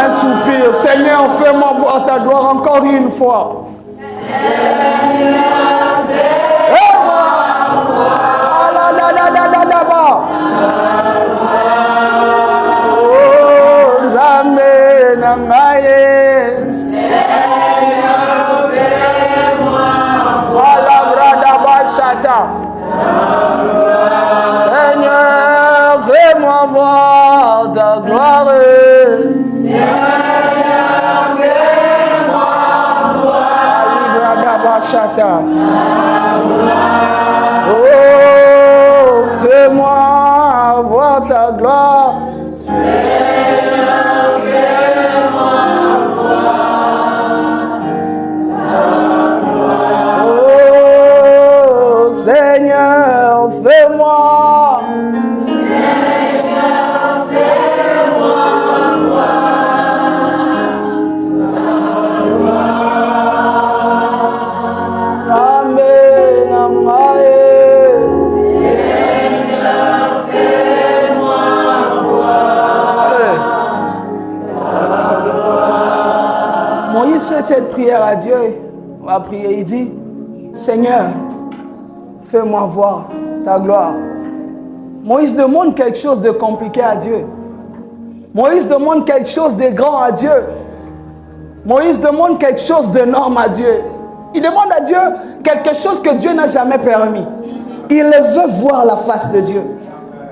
un soupir. Seigneur, fais-moi voir ta gloire encore une fois. Seigneur, fais-moi voir. Oh, Nzambe na ngai. Seigneur, fais-moi voir. Seigneur, fais-moi voir ta gloire. Seigneur, fais-moi voir. Oh, fais-moi voir ta gloire. Seigneur, fais-moi voir. Oh, Seigneur, fais-moi. Moïse fait cette prière à Dieu. On va prier. Il dit, Seigneur, fais-moi voir ta gloire. Moïse demande quelque chose de compliqué à Dieu. Moïse demande quelque chose de grand à Dieu. Moïse demande quelque chose d'énorme à Dieu. Il demande à Dieu quelque chose que Dieu n'a jamais permis. Il veut voir la face de Dieu.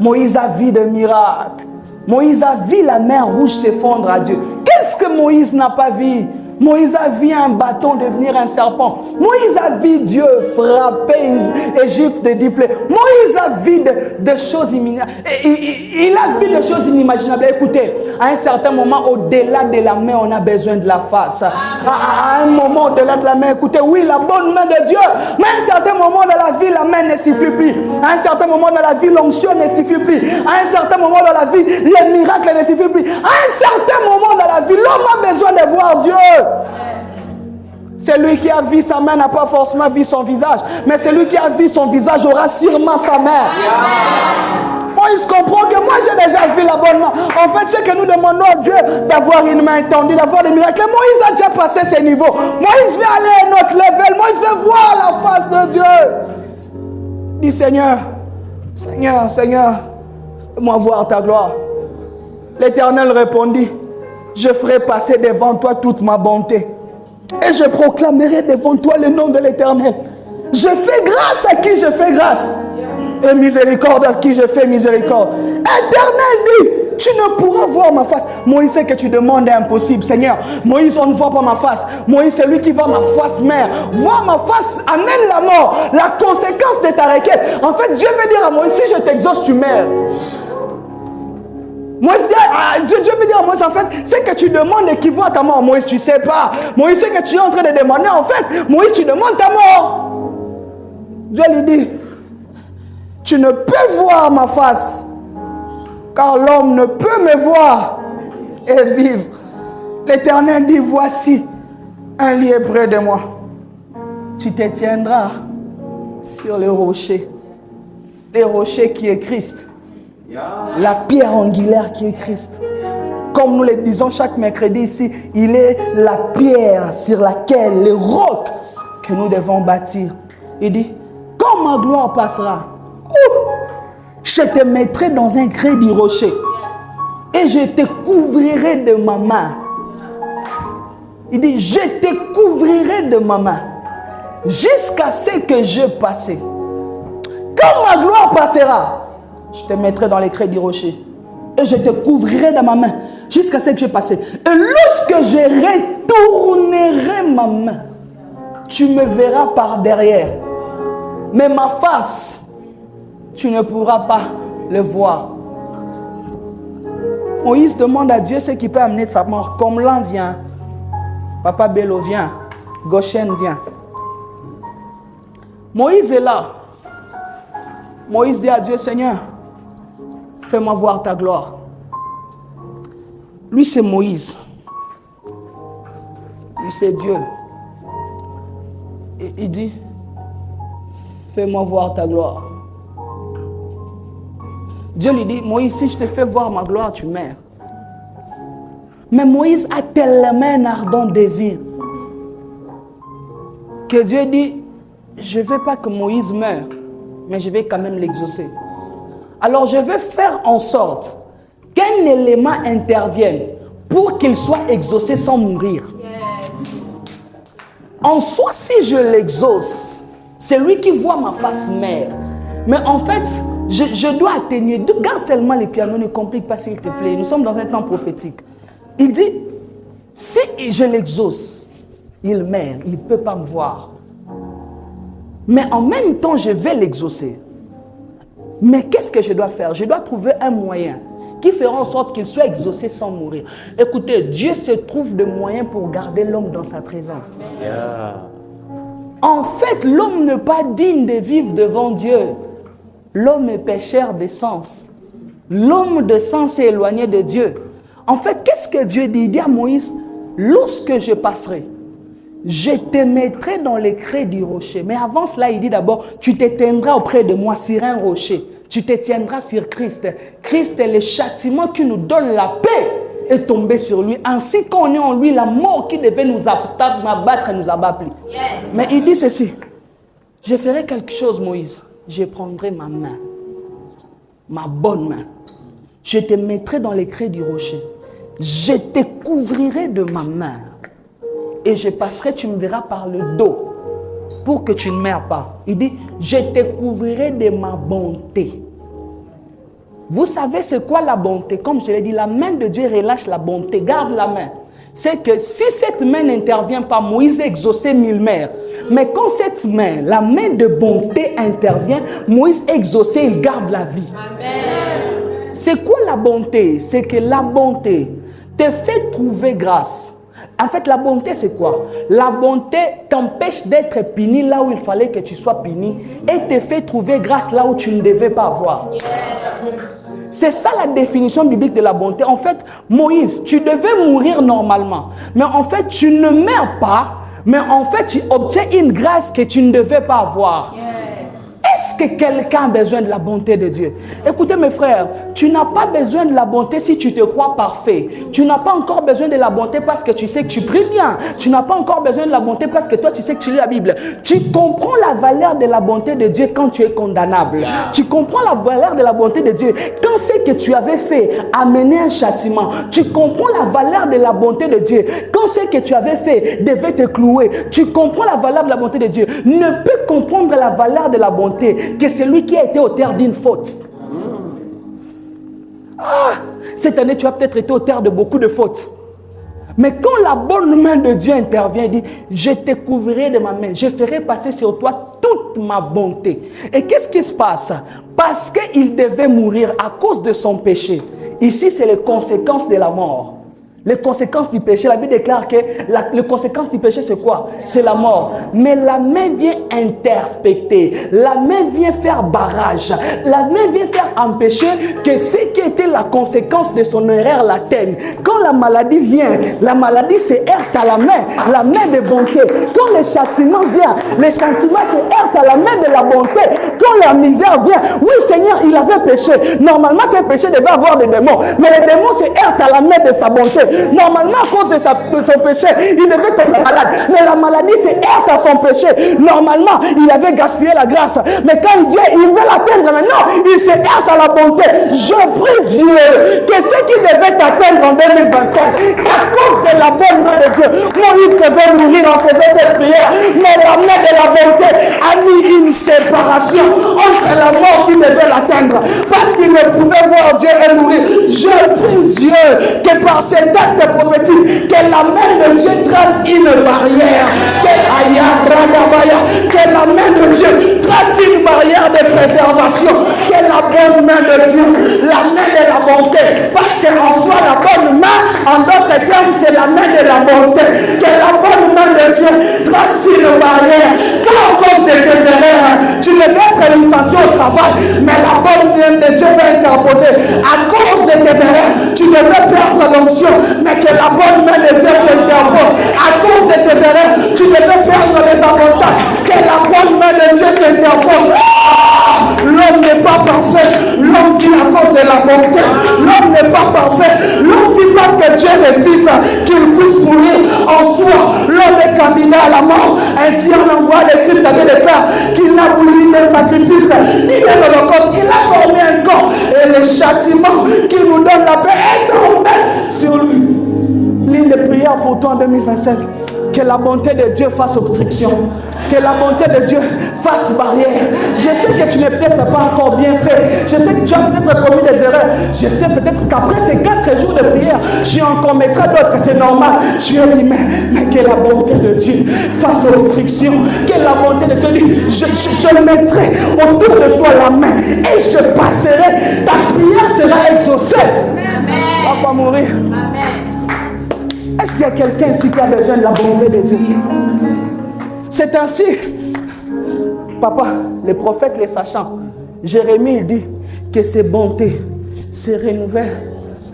Moïse a vu des miracles. Moïse a vu la mer rouge s'effondrer à Dieu. Qu'est-ce que Moïse n'a pas vu? Moïse a vu un bâton devenir un serpent. Moïse a vu Dieu frapper Égypte de 10 plaies. Moïse a vu des choses inimaginables. Il a vu des choses inimaginables. Écoutez, à un certain moment, au-delà de la main, on a besoin de la face. À un moment, au-delà de la main, écoutez, oui, la bonne main de Dieu. Mais à un certain moment de la vie, la main ne suffit plus. À un certain moment de la vie, l'onction ne suffit plus. À un certain moment de la vie, les miracles ne suffisent plus. À un certain moment de la vie, l'homme a besoin de voir Dieu. Celui qui a vu sa main n'a pas forcément vu son visage, mais celui qui a vu son visage aura sûrement sa main. Moïse comprend que moi j'ai déjà vu la bonne main. En fait, c'est que nous demandons à Dieu d'avoir une main tendue, d'avoir des miracles. Moïse a déjà passé ces niveaux. Moïse veut aller à un autre level. Moïse veut voir la face de Dieu. Dis Seigneur, Seigneur, Seigneur, fais-moi voir ta gloire. L'Éternel répondit, je ferai passer devant toi toute ma bonté. Et je proclamerai devant toi le nom de l'Éternel. Je fais grâce à qui je fais grâce. Et miséricorde à qui je fais miséricorde. Éternel dit, tu ne pourras voir ma face. Moïse sait que tu demandes impossible. Seigneur, Moïse, on ne voit pas ma face. Moïse, c'est lui qui voit ma face mère. Voir ma face amène la mort. La conséquence de ta requête. En fait, Dieu veut dire à Moïse, si je t'exauce, tu meurs. Moïse dit, Dieu veut dire à Moïse, en fait, c'est que tu demandes équivaut à ta mort. Moïse, tu ne sais pas. Moïse, c'est que tu es en train de demander. En fait, Moïse, tu demandes ta mort. Dieu lui dit, tu ne peux voir ma face, car l'homme ne peut me voir et vivre. L'Éternel dit, voici un lieu près de moi. Tu te tiendras sur le rocher qui est Christ. La pierre angulaire qui est Christ. Comme nous le disons chaque mercredi ici, il est la pierre sur laquelle, le roc que nous devons bâtir. Il dit, quand ma gloire passera, je te mettrai dans un creux du rocher et je te couvrirai de ma main. Il dit, je te couvrirai de ma main jusqu'à ce que je passe. Quand ma gloire passera, je te mettrai dans les creux du rocher et je te couvrirai de ma main jusqu'à ce que je passe. Et lorsque je retournerai ma main, tu me verras par derrière. Mais ma face, tu ne pourras pas le voir. Moïse demande à Dieu ce qui peut amener sa mort. Comme l'an vient, Papa Bello vient, Goshen vient. Moïse est là. Moïse dit à Dieu, Seigneur, fais-moi voir ta gloire. Lui, c'est Moïse. Lui, c'est Dieu. Et il dit, fais-moi voir ta gloire. Dieu lui dit, Moïse, si je te fais voir ma gloire, tu meurs. Mais Moïse a tellement un ardent désir que Dieu dit, je ne veux pas que Moïse meure, mais je vais quand même l'exaucer. Alors je veux faire en sorte qu'un élément intervienne pour qu'il soit exaucé sans mourir. Yes. En soi, si je l'exauce, c'est lui qui voit ma face mère. Mais en fait, je dois atténuer. Garde seulement les pianos, ne complique pas s'il te plaît. Nous sommes dans un temps prophétique. Il dit, si je l'exauce, il meurt, il ne peut pas me voir. Mais en même temps, je vais l'exaucer. Mais qu'est-ce que je dois faire? Je dois trouver un moyen qui fera en sorte qu'il soit exaucé sans mourir. Écoutez, Dieu se trouve de moyens pour garder l'homme dans sa présence. Yeah. En fait, l'homme n'est pas digne de vivre devant Dieu. L'homme est pécheur de sens. L'homme de sens est éloigné de Dieu. En fait, qu'est-ce que Dieu dit? Il dit à Moïse, lorsque je passerai, je te mettrai dans les creux du rocher. Mais avant cela, il dit d'abord, tu t'éteindras auprès de moi sur un rocher. Tu te tiendras sur Christ. Christ est le châtiment qui nous donne la paix est tombé sur lui. Ainsi qu'on est en lui, la mort qui devait nous abattre nous abat plus. Yes. Mais il dit ceci, je ferai quelque chose, Moïse. Je prendrai ma main, ma bonne main. Je te mettrai dans les creux du rocher. Je te couvrirai de ma main. Et je passerai, tu me verras par le dos, pour que tu ne meurs pas. Il dit, je te couvrirai de ma bonté. Vous savez c'est quoi la bonté? Comme je l'ai dit, la main de Dieu relâche la bonté. Garde la main. C'est que si cette main n'intervient pas, Moïse exauçait 1000 mères. Mais quand cette main, la main de bonté intervient, Moïse exaucé, il garde la vie. Amen. C'est quoi la bonté? C'est que la bonté te fait trouver grâce. En fait, la bonté, c'est quoi? La bonté t'empêche d'être puni là où il fallait que tu sois puni et te fait trouver grâce là où tu ne devais pas avoir. C'est ça la définition biblique de la bonté. En fait, Moïse, tu devais mourir normalement. Mais en fait, tu ne meurs pas, mais en fait, tu obtiens une grâce que tu ne devais pas avoir. Est-ce que quelqu'un a besoin de la bonté de Dieu? Écoutez mes frères, tu n'as pas besoin de la bonté si tu te crois parfait. Tu n'as pas encore besoin de la bonté parce que tu sais que tu pries bien. Tu n'as pas encore besoin de la bonté parce que toi tu sais que tu lis la Bible. Tu comprends la valeur de la bonté de Dieu quand tu es condamnable. Yeah. Tu comprends la valeur de la bonté de Dieu quand ce que tu avais fait amenait un châtiment. Tu comprends la valeur de la bonté de Dieu quand ce que tu avais fait devait te clouer. Tu comprends la valeur de la bonté de Dieu. Ne peut comprendre la valeur de la bonté que celui qui a été auteur d'une faute. Cette année, tu as peut-être été auteur de beaucoup de fautes. Mais quand la bonne main de Dieu intervient, il dit, je te couvrirai de ma main, je ferai passer sur toi toute ma bonté. Et qu'est-ce qui se passe? Parce qu'il devait mourir à cause de son péché. Ici, c'est les conséquences de la mort. Les conséquences du péché, la Bible déclare que les conséquences du péché, c'est quoi? C'est la mort. Mais la main vient interspecter. La main vient faire barrage. La main vient faire empêcher que ce qui était la conséquence de son erreur l'atteigne. Quand la maladie vient, la maladie se heurte à la main de bonté. Quand le châtiment vient, le châtiment se heurte à la main de la bonté. Quand la misère vient, oui Seigneur, il avait péché. Normalement, ce péché devait avoir des démons. Mais les démons se heurtent à la main de sa bonté. Normalement, à cause de son péché, il devait tomber malade. Mais la maladie se heurte à son péché. Normalement, il avait gaspillé la grâce. Mais quand il vient, il veut l'atteindre. Mais non, il se heurte à la bonté. Je prie Dieu que ce qui devait t'atteindre en 2025, à cause de la bonne main de Dieu, Moïse devait mourir en faisant cette prière. Mais la main de la bonté a mis une séparation entre la mort qui devait l'atteindre. Parce qu'il ne pouvait voir Dieu et mourir. Je prie Dieu que par cet acte prophétique, que la main de Dieu trace une barrière, que la main de Dieu trace une barrière de préservation, que la bonne main de Dieu, la main de la bonté, parce qu'en soi la bonne main, en d'autres termes, c'est la main de la bonté, que la bonne main de Dieu trace une barrière. Quand à cause de tes erreurs, tu devais être licencié au travail, mais la bonne main de Dieu va interposer. À cause de tes erreurs, tu devais perdre l'onction, mais que la bonne main de Dieu s'interpose. À cause de tes erreurs, tu devais perdre les avantages, que la bonne main de Dieu s'interpose. L'homme n'est pas parfait. L'homme vit à cause de la bonté. L'homme n'est pas parfait. L'homme vit parce que Dieu est fils qu'il puisse mourir en soi. L'homme est candidat à la mort. Ainsi on envoie le Christ à Dieu le Père qu'il n'a voulu ni d'un sacrifice ni d'un holocauste. Il a formé un corps et le châtiment qui nous donne la paix est tombé sur lui. Ligne de prière pour toi en 2025. Que la bonté de Dieu fasse obstruction. Que la bonté de Dieu fasse barrière. Je sais que tu n'es peut-être pas encore bien fait. Je sais que tu as peut-être commis des erreurs. Je sais peut-être qu'après ces 4 jours de prière, tu en commettras d'autres. C'est normal. Tu es humain. Mais que la bonté de Dieu fasse obstruction. Que la bonté de Dieu dise, je mettrai autour de toi la main et je passerai. Ta prière sera exaucée. Amen. Tu ne vas pas mourir. Amen. Est-ce qu'il y a quelqu'un ici qui a besoin de la bonté de Dieu? C'est ainsi, papa, les prophètes les sachant, Jérémie dit que ses bontés se renouvellent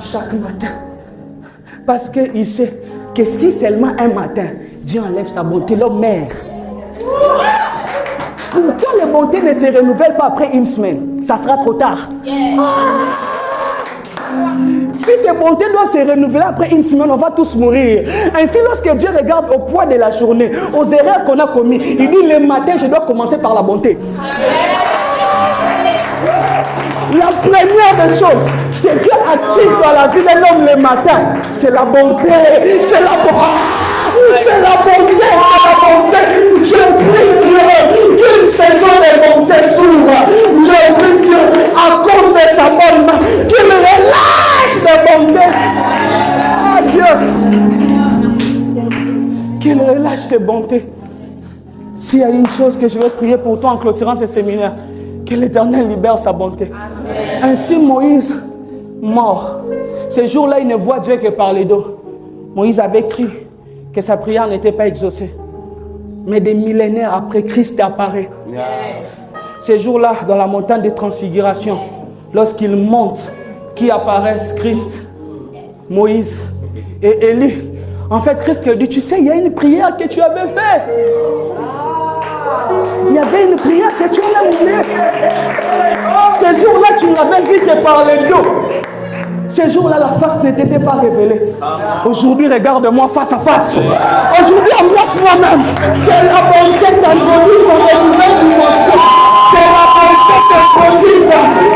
chaque matin. Parce qu'il sait que si seulement un matin, Dieu enlève sa bonté, l'homme meurt. Pourquoi les bontés ne se renouvellent pas après une semaine? Ça sera trop tard. Si ces bontés doivent se renouveler après une semaine, on va tous mourir. Ainsi, lorsque Dieu regarde au poids de la journée, aux erreurs qu'on a commises, il dit le matin, je dois commencer par la bonté. La première des choses que Dieu active dans la vie de l'homme le matin, c'est la bonté. C'est la bonté. C'est la bonté, c'est la bonté. Je prie Dieu qu'une saison de bonté s'ouvre. Je prie Dieu à cause de sa bonne main qu'il relâche de bonté. Ah Dieu, qu'il relâche ses bontés. S'il y a une chose que je vais prier pour toi en clôturant ce séminaire, que l'Éternel libère sa bonté. Amen. Ainsi Moïse mort. Ce jour-là, il ne voit Dieu que par les dos. Moïse avait crié que sa prière n'était pas exaucée. Mais des millénaires après, Christ apparaît. Yes. Ce jour-là, dans la montagne de transfiguration, lorsqu'il monte, qui apparaissent Christ, Moïse et Élie. En fait, Christ lui dit, tu sais, il y a une prière que tu avais faite. Il y avait une prière que tu as oubliée. Ce jour-là, tu n'avais vu que par le dos. Ce jour-là, la face ne t'était pas révélée. Aujourd'hui, regarde-moi face à face. Aujourd'hui, embrasse-moi même. Que la bonté t'introduise dans une nouvelle dimension. Que la bonté te produise.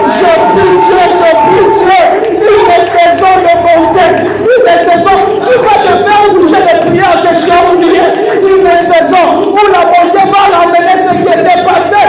Je prie Dieu. Une saison de bonté. Une saison qui va te faire bouger les prières que tu as oubliées. Une saison où la bonté va ramener ce qui était passé.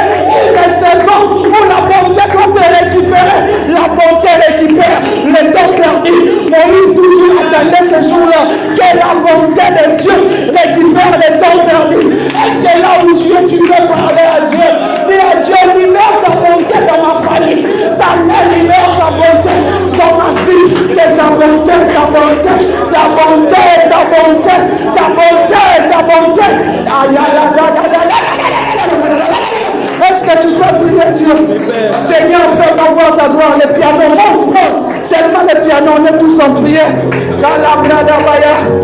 Une saison où la bonté va te récupérer. La bonté récupère le temps perdu. Moïse toujours attendait ce jour-là. Que la bonté de Dieu récupère le temps perdu. Est-ce que là où tu es, tu peux parler à Dieu? Dis à Dieu, libère ta bonté dans ma famille. Ta mère libère sa bonté dans ma vie. Que ta bonté, ta bonté, ta bonté, ta bonté, ta bonté, ta bonté. Est-ce que tu peux prier Dieu? Seigneur, fais-moi voir ta gloire. Les pianos, monte. Seulement les pianos, on est tous en prière.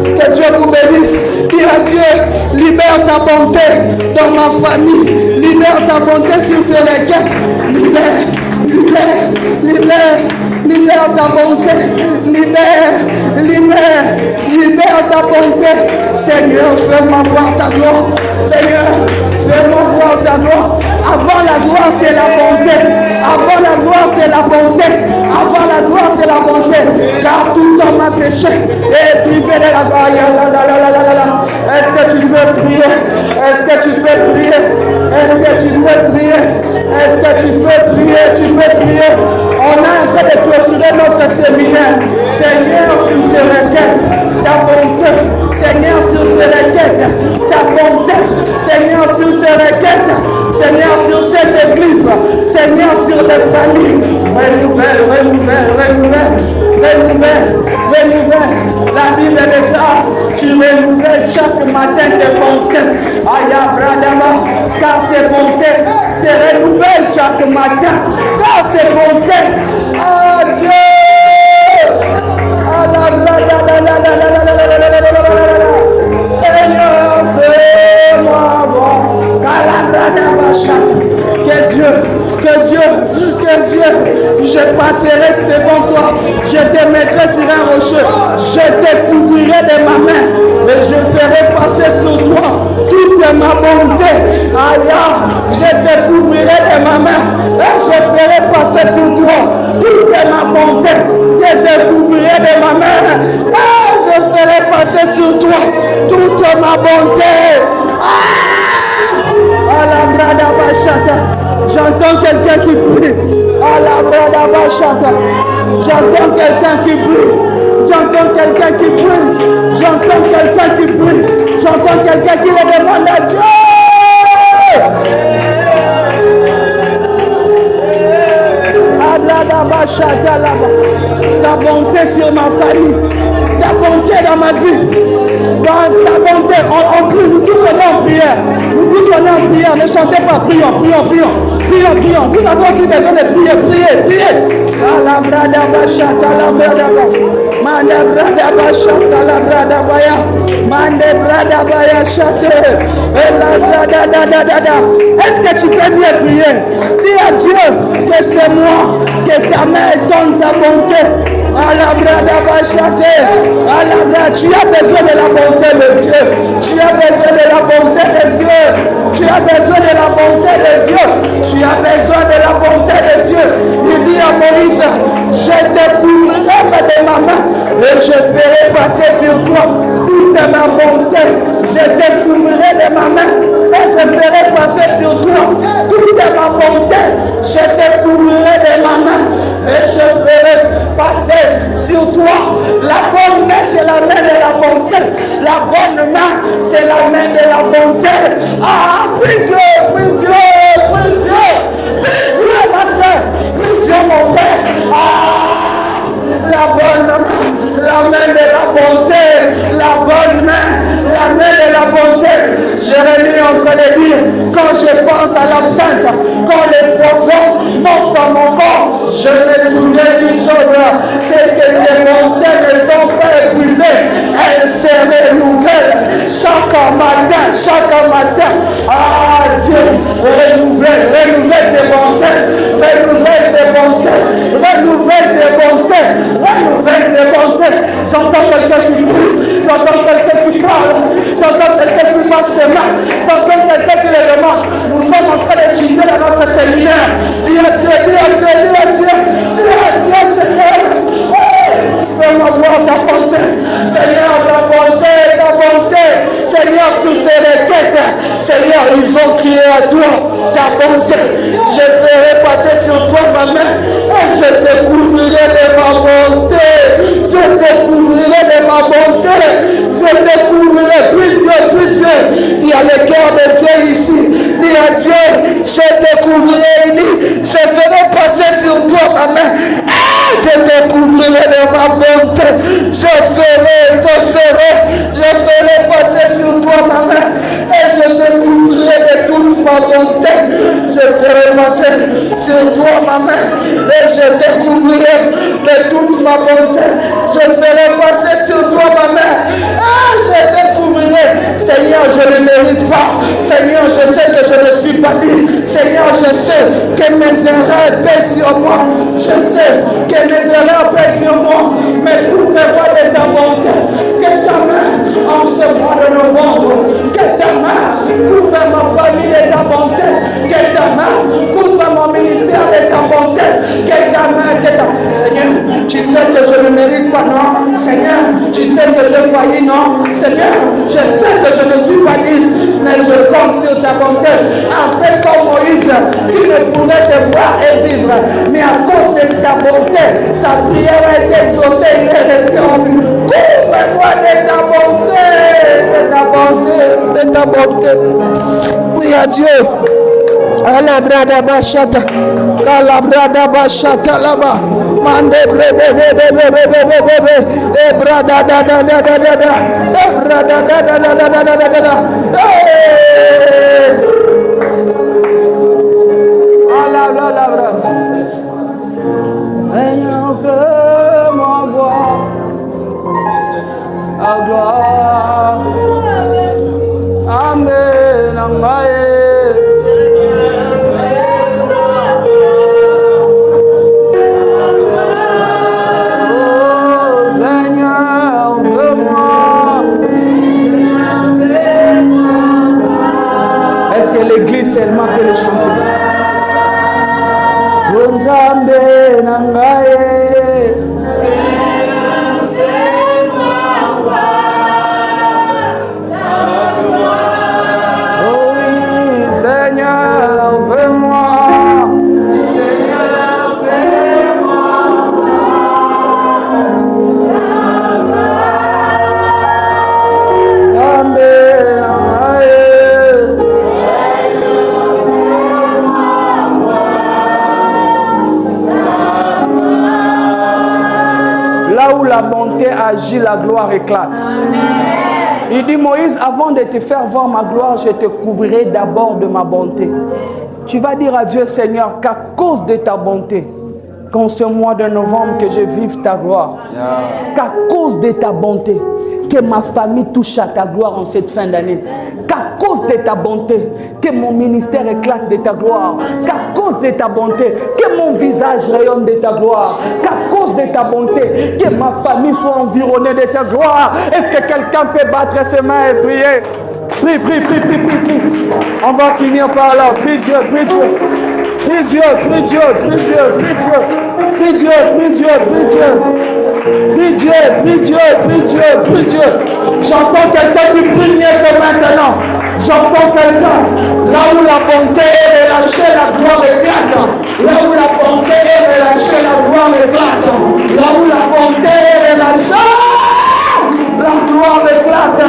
Que Dieu vous bénisse. Dis à Dieu, libère ta bonté dans ma famille. Libère ta bonté sur ces requêtes. Libère ta bonté. Libère ta bonté. Seigneur, fais-moi voir ta gloire. Seigneur, fais-moi voir ta gloire. Avant la gloire, c'est la bonté. Avant la gloire, c'est la bonté. Avant la gloire, c'est la bonté. Car tout homme a péché et privé de la gloire. Est-ce que tu peux prier? Est-ce que tu peux prier? Est-ce que tu peux prier? Est-ce que tu peux prier? Tu peux prier. On est en train de clôturer notre séminaire. Seigneur, sur ces requêtes, ta bonté. Seigneur, sur ces requêtes, ta bonté. Seigneur, sur ces requêtes. Seigneur, sur cette église. Seigneur, sur des familles. Renouvelle. La Bible déclare, tu renouvelles chaque matin tes bontés. Car ces bontés te renouvellent chaque matin. Car ces bontés, ah Dieu, Seigneur, fais-moi voir. Que Dieu ma bonté. Aïe, je te couvrirai de ma main et je ferai passer sur toi toute ma bonté. Je te couvrirai de ma main et je ferai passer sur toi toute ma bonté. J'entends quelqu'un qui prie. J'entends quelqu'un qui prie. J'entends quelqu'un qui prie. J'entends quelqu'un qui prie. J'entends quelqu'un qui le demande à Dieu. Ta bonté sur ma famille. Ta bonté dans ma vie. Ta bonté. On prie, nous tous on est en prière. Nous tous on est en prière. Ne chantez pas. Prions. Vous avez aussi besoin de prier. Priez. La brada bachata la brada ba. Mande brada bachata la brada baya. Mande brada baya chate. Et la brada da. Est-ce que tu peux bien prier? Dis à Dieu que c'est moi, que ta main donne ta bonté. À la brada bachate. À la brada, tu as besoin de la bonté de Dieu. Tu as besoin de la bonté de Dieu. Tu as besoin de la bonté de Dieu. Tu as besoin de la bonté de Dieu. Il dit à Moïse, je te couvrirai de ma main et je ferai passer sur toi toute ma bonté. Je te couvrirai de ma main et je ferai passer sur toi toute ma bonté. Je te couvrirai de ma main et je ferai passer sur toi. La bonne main, c'est la main de la bonté. La bonne main, c'est la main de la bonté. Ah, prie Dieu, ma soeur, prie Dieu, mon frère. Ah, la bonne main, la main de la bonté, la bonne main, la main de la bonté. Jérémie est en train de dire, quand je pense à l'absinthe, quand les poisons montent dans mon corps, je me souviens d'une chose, c'est que ces bontés ne sont pas épuisées, elles se renouvellent chaque matin. Ah Dieu, renouvelle tes bontés, renouvelle tes bontés. J'entends quelqu'un qui prie, j'entends quelqu'un qui parle, j'entends quelqu'un qui passe ses mains, j'entends quelqu'un qui le demande. Nous sommes en train de chuter dans notre séminaire. Dis à Dieu, Seigneur. Fais-moi voir ta bonté, Seigneur, ta bonté, Seigneur, sous ces requêtes, Seigneur, ils ont crié à toi, ta bonté. Je ferai passer sur toi ma main et je te couvrirai de ma bonté. Je te couvrirai de ma bonté. Je te couvrirai. Prie Dieu. Il y a le cœur de Dieu ici. Dis à Dieu, je te couvrirai. Je ferai passer sur toi ma main. Je te couvrirai de ma bonté. Je ferai passer sur toi ma main et je te couvrirai de toute ma bonté. Je ferai passer sur toi ma main et je te couvrirai de toute ma bonté. Je ferai passer sur toi ma main. Je te couvrirai. Seigneur, je ne mérite pas. Seigneur, je sais que je ne suis pas digne. Seigneur, je sais que mes erreurs pèsent sur moi. Je sais que mes erreurs pèsent sur moi. Mais couvre-moi de ta bonté. Que ta main en ce mois de novembre. Que ta main couvre ma famille de ta bonté. Que ta main couvre mon ministère de ta bonté. Que ta main, Seigneur, tu sais que je ne mérite pas, non? Seigneur, tu sais que j'ai failli, non? Seigneur, je sais que je ne suis pas digne, mais je compte sur ta bonté. Un peu comme Moïse, qui ne pourrait te voir et vivre, mais à cause de ta bonté, sa prière a été exaucée, il est resté en vie. Couvre-moi de ta bonté. Oui, à Dieu. Alabrada bachata, calabrada bachata laba, mande brebe, ebrada da, ebrada da. Alabra. Seigneur, fais-moi voir à gloire. Amen, amen. Lui seulement peut le chanter. Nzambe na ngai. Oh oui, Seigneur, veux-moi. Seigneur, fais-moi Nzambe na ngai. Là où la bonté agit, la gloire éclate. Il dit, Moïse, avant de te faire voir ma gloire, je te couvrirai d'abord de ma bonté. Tu vas dire à Dieu, Seigneur, qu'à cause de ta bonté, qu'en ce mois de novembre, que je vive ta gloire. Qu'à cause de ta bonté, que ma famille touche à ta gloire en cette fin d'année. Qu'à cause de ta bonté, que mon ministère éclate de ta gloire. Qu'à cause de ta bonté, que mon visage rayonne de ta gloire. Qu'à cause de ta bonté, que ma famille soit environnée de ta gloire. Est-ce que quelqu'un peut battre ses mains et prier? Prie, prie, prie, prie, prie, prie. On va finir par là. Prie Dieu, prie Dieu. Prie Dieu, prie Dieu, prie Dieu, prie Dieu. Prie Dieu, prie Dieu, prie Dieu. Prie Dieu, prie Dieu, prie Dieu, prie Dieu. J'entends quelqu'un qui prie mieux que maintenant. J'entends quelqu'un. Là où la bonté est relâchée, la gloire éclate. Là où la bonté est relâchée, la gloire éclate. Là où la bonté est relâchée, la gloire éclate.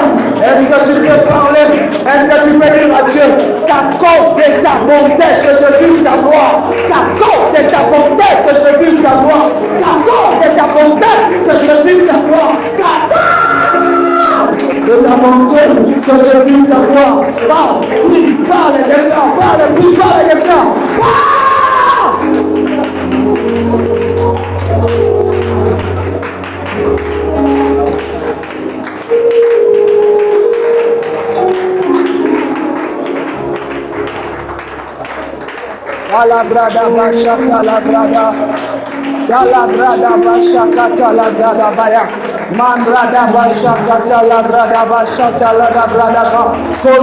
Est-ce que tu peux parler? Est-ce que tu peux dire à Dieu qu'à cause de ta bonté que je vive ta gloire? Qu'à cause de ta bonté que je vive ta gloire? Qu'à cause de ta bonté que je vive ta gloire? Qu'à cause de ta bonté que je vive ta gloire? Parle, prie, parle de quelqu'un, parle, prie, parle de quelqu'un. La brada bashaka la brada, la brada bashaka la brada baya, mandrada bashaka la brada bashaka la brada ba,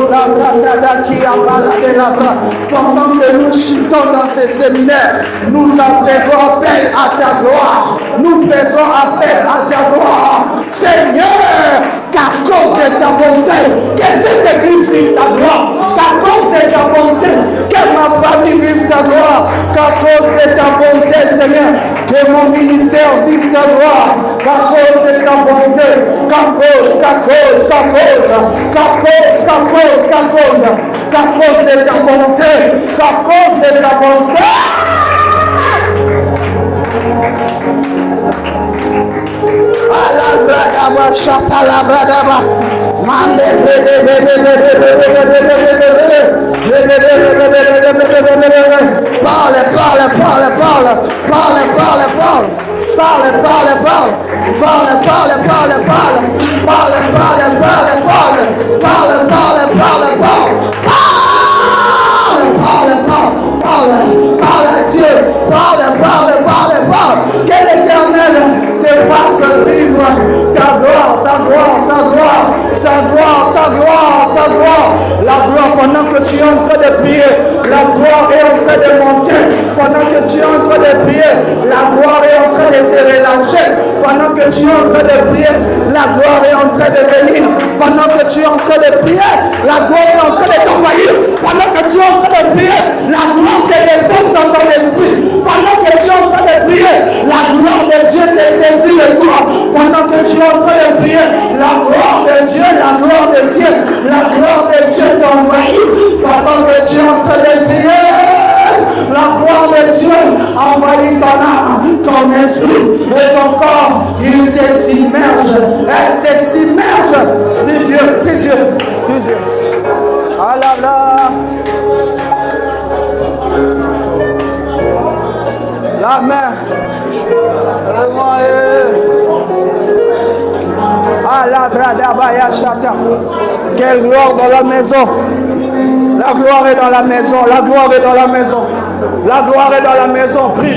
la brada qui a baladé la brada. Pendant que nous chutons dans ces séminaires, nous faisons appel à ta gloire, nous faisons appel à ta gloire, Seigneur. Qu'à cause de ta bonté, que cette église vive ta gloire. Qu'à cause de ta bonté, que ma famille vive ta gloire. Qu'à cause de ta bonté, Seigneur, que mon ministère vive ta gloire. Qu'à cause de ta bonté, qu'à cause de ta bonté, qu'à cause de ta bonté. La brada ba chata la brada ba mande parle à Dieu, parle, que l'Éternel te fasse vivre ta gloire. La gloire, pendant que tu es en train de prier, la gloire est en train de monter. Pendant que tu es en train de prier, la gloire est en train de se relâcher. Pendant que tu es en train de prier, la gloire est en train de venir. Pendant que tu es en train de prier, la gloire est en train de t'envahir. Pendant que tu es en train de prier, la gloire se dépose dans ton esprit. Pendant que tu es en train de prier, la gloire de Dieu s'est saisie de toi. Pendant que tu es en train de prier, la gloire de Dieu t'envahit. Pendant que tu es en train de prier, la gloire de Dieu envahit ton âme, ton esprit et ton corps. Il te s'immerge, elle te s'immerge. Prie Dieu. Allah. La main. La brada baya chata. Quelle gloire dans la maison. La gloire est dans la maison. La gloire est dans la maison. La gloire est dans la maison. Prie.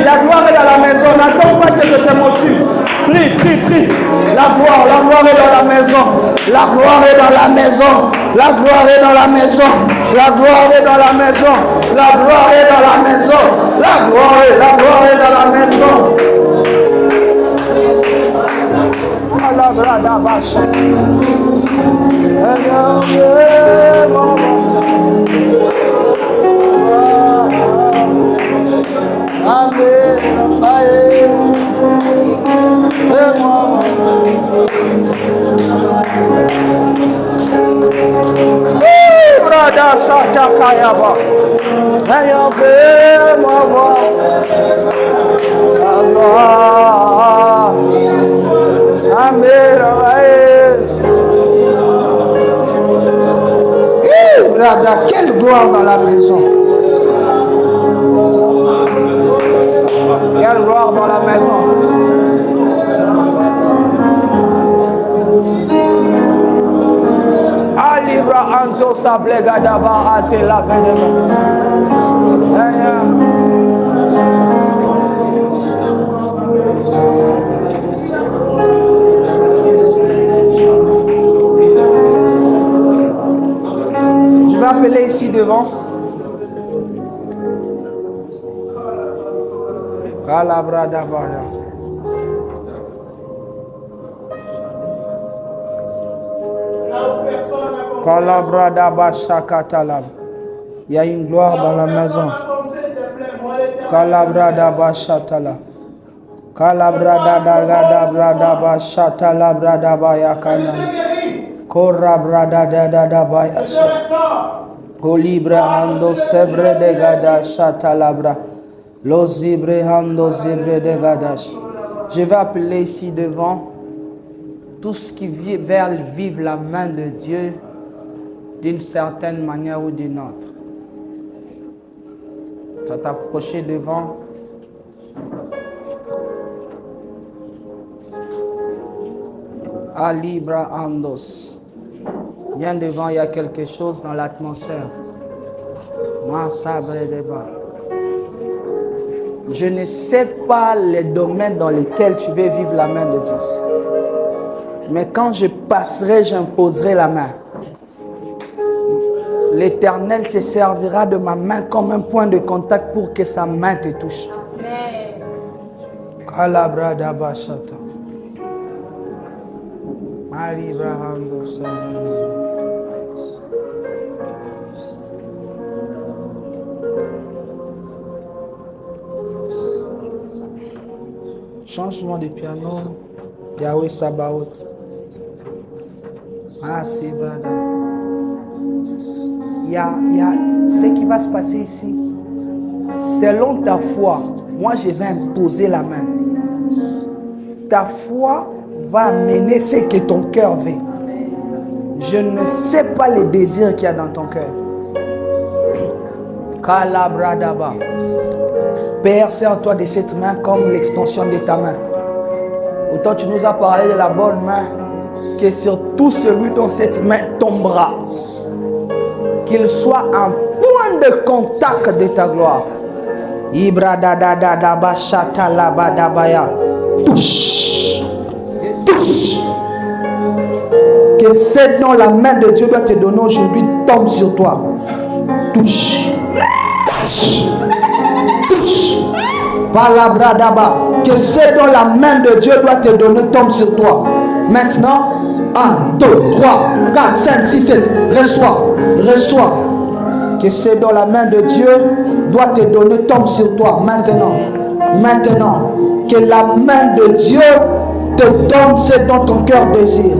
La gloire est dans la maison. N'attends pas que je te motive. Prie. La gloire est dans la maison. La gloire est dans la maison. La gloire est dans la maison. La gloire est dans la maison. La gloire est dans la maison. La gloire est dans la maison. La brada bacha. Brada sata kayaba. Ayambe mama. Allah. Amen. Brada, quelle gloire dans la maison. Quelle gloire dans la maison. Alibra anto sablega daba ate la venema. Je vais appeler ici devant. Calabra d'Abaya. Calabra d'Abasha Katalab. Il y a une gloire dans la maison. Calabra d'Abasha Tala. Calabra d'Abasha Talabra d'Abaya Kana. Corabra d'Abaya. Olibra ando sebre de gada Shatalabra. Los Ibrehando Zibre de Gadash. Je vais appeler ici devant tous ceux qui veulent vivre la main de Dieu d'une certaine manière ou d'une autre. Tu vas t'approcher devant. Alibra Andos. Bien devant, il y a quelque chose dans l'atmosphère. Masabre de bas. Je ne sais pas les domaines dans lesquels tu veux vivre la main de Dieu. Mais quand je passerai, j'imposerai la main. L'Éternel se servira de ma main comme un point de contact pour que sa main te touche. Changement de piano, Yahweh Sabaoth. Ah, c'est vrai. Il y a ce qui va se passer ici. Selon ta foi, moi je vais imposer la main. Ta foi va amener ce que ton cœur veut. Je ne sais pas les désirs qu'il y a dans ton cœur. Kalabradaba. Père, sers-toi de cette main comme l'extension de ta main. Autant tu nous as parlé de la bonne main, que sur tout celui dont cette main tombera, qu'il soit un point de contact de ta gloire. Touche. Touche. Que ce dont la main de Dieu doit te donner aujourd'hui tombe sur toi. Touche. Que ce dont la main de Dieu doit te donner tombe sur toi. Maintenant, 1, 2, 3, 4, 5, 6, 7. Reçois. Que ce dont la main de Dieu doit te donner tombe sur toi. Maintenant. Que la main de Dieu te donne ce dont ton cœur désire.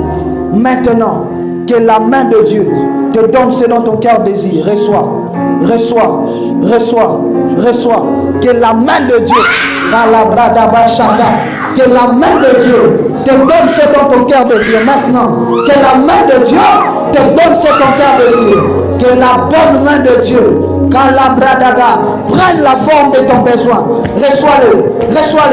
Maintenant. Que la main de Dieu te donne ce dont ton cœur désire. Reçois. Que la main de Dieu, que la main de Dieu te donne ce dont ton cœur désire. Maintenant, que la main de Dieu te donne ce dont ton cœur désire. Que la bonne main de Dieu, prenne la forme de ton besoin. Reçois-le. Reçois.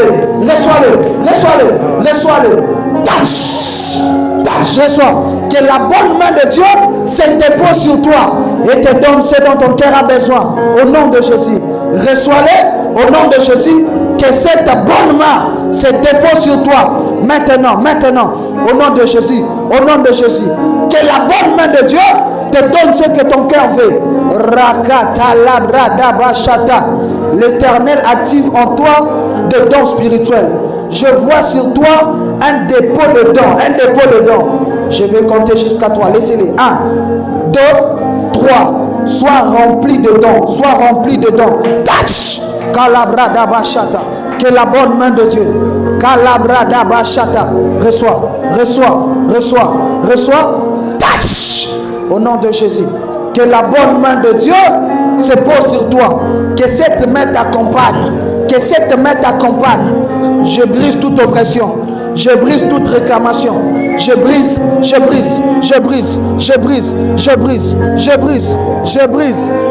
Que la bonne main de Dieu se dépose sur toi et te donne ce dont ton cœur a besoin. Au nom de Jésus. Reçois-le au nom de Jésus. Que cette bonne main se dépose sur toi. Maintenant, au nom de Jésus, au nom de Jésus. Que la bonne main de Dieu te donne ce que ton cœur veut. L'Éternel active en toi de dons spirituels. Je vois sur toi un dépôt de dons, Je vais compter jusqu'à toi. Laissez-les. 1, 2, 3. Sois rempli de dons. Touch. Kalabrada bashata. Que la bonne main de Dieu. Kalabrada bashata. Reçois. Touch. Au nom de Jésus. Que la bonne main de Dieu se pose sur toi. Que cette main t'accompagne. Je brise toute oppression. Je brise toute réclamation. Je brise.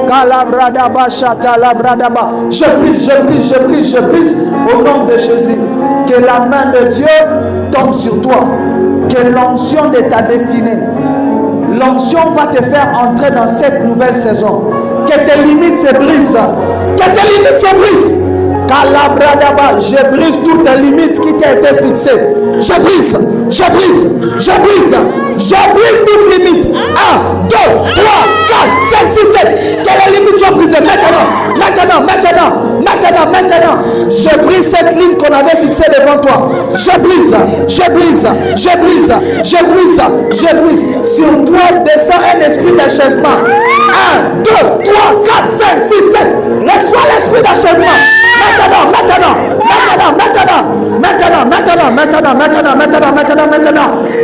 Kalabradaba shata labradaba. Je brise au nom de Jésus. Que la main de Dieu tombe sur toi. Que l'onction de ta destinée. L'onction va te faire entrer dans cette nouvelle saison. Que tes limites se brisent. Kalabradaba, je brise toutes les limites qui t'ont été fixées. Je brise toutes les limites. 1, 2, 3, 4, 5, 6, 7. Que les limites soient brisées maintenant. Je brise cette ligne qu'on avait fixée devant toi. Je brise. Sur toi descend un esprit d'achèvement. 1, 2, 3, 4, 5, 6, 7. Reçois l'esprit d'achèvement. Maintenant.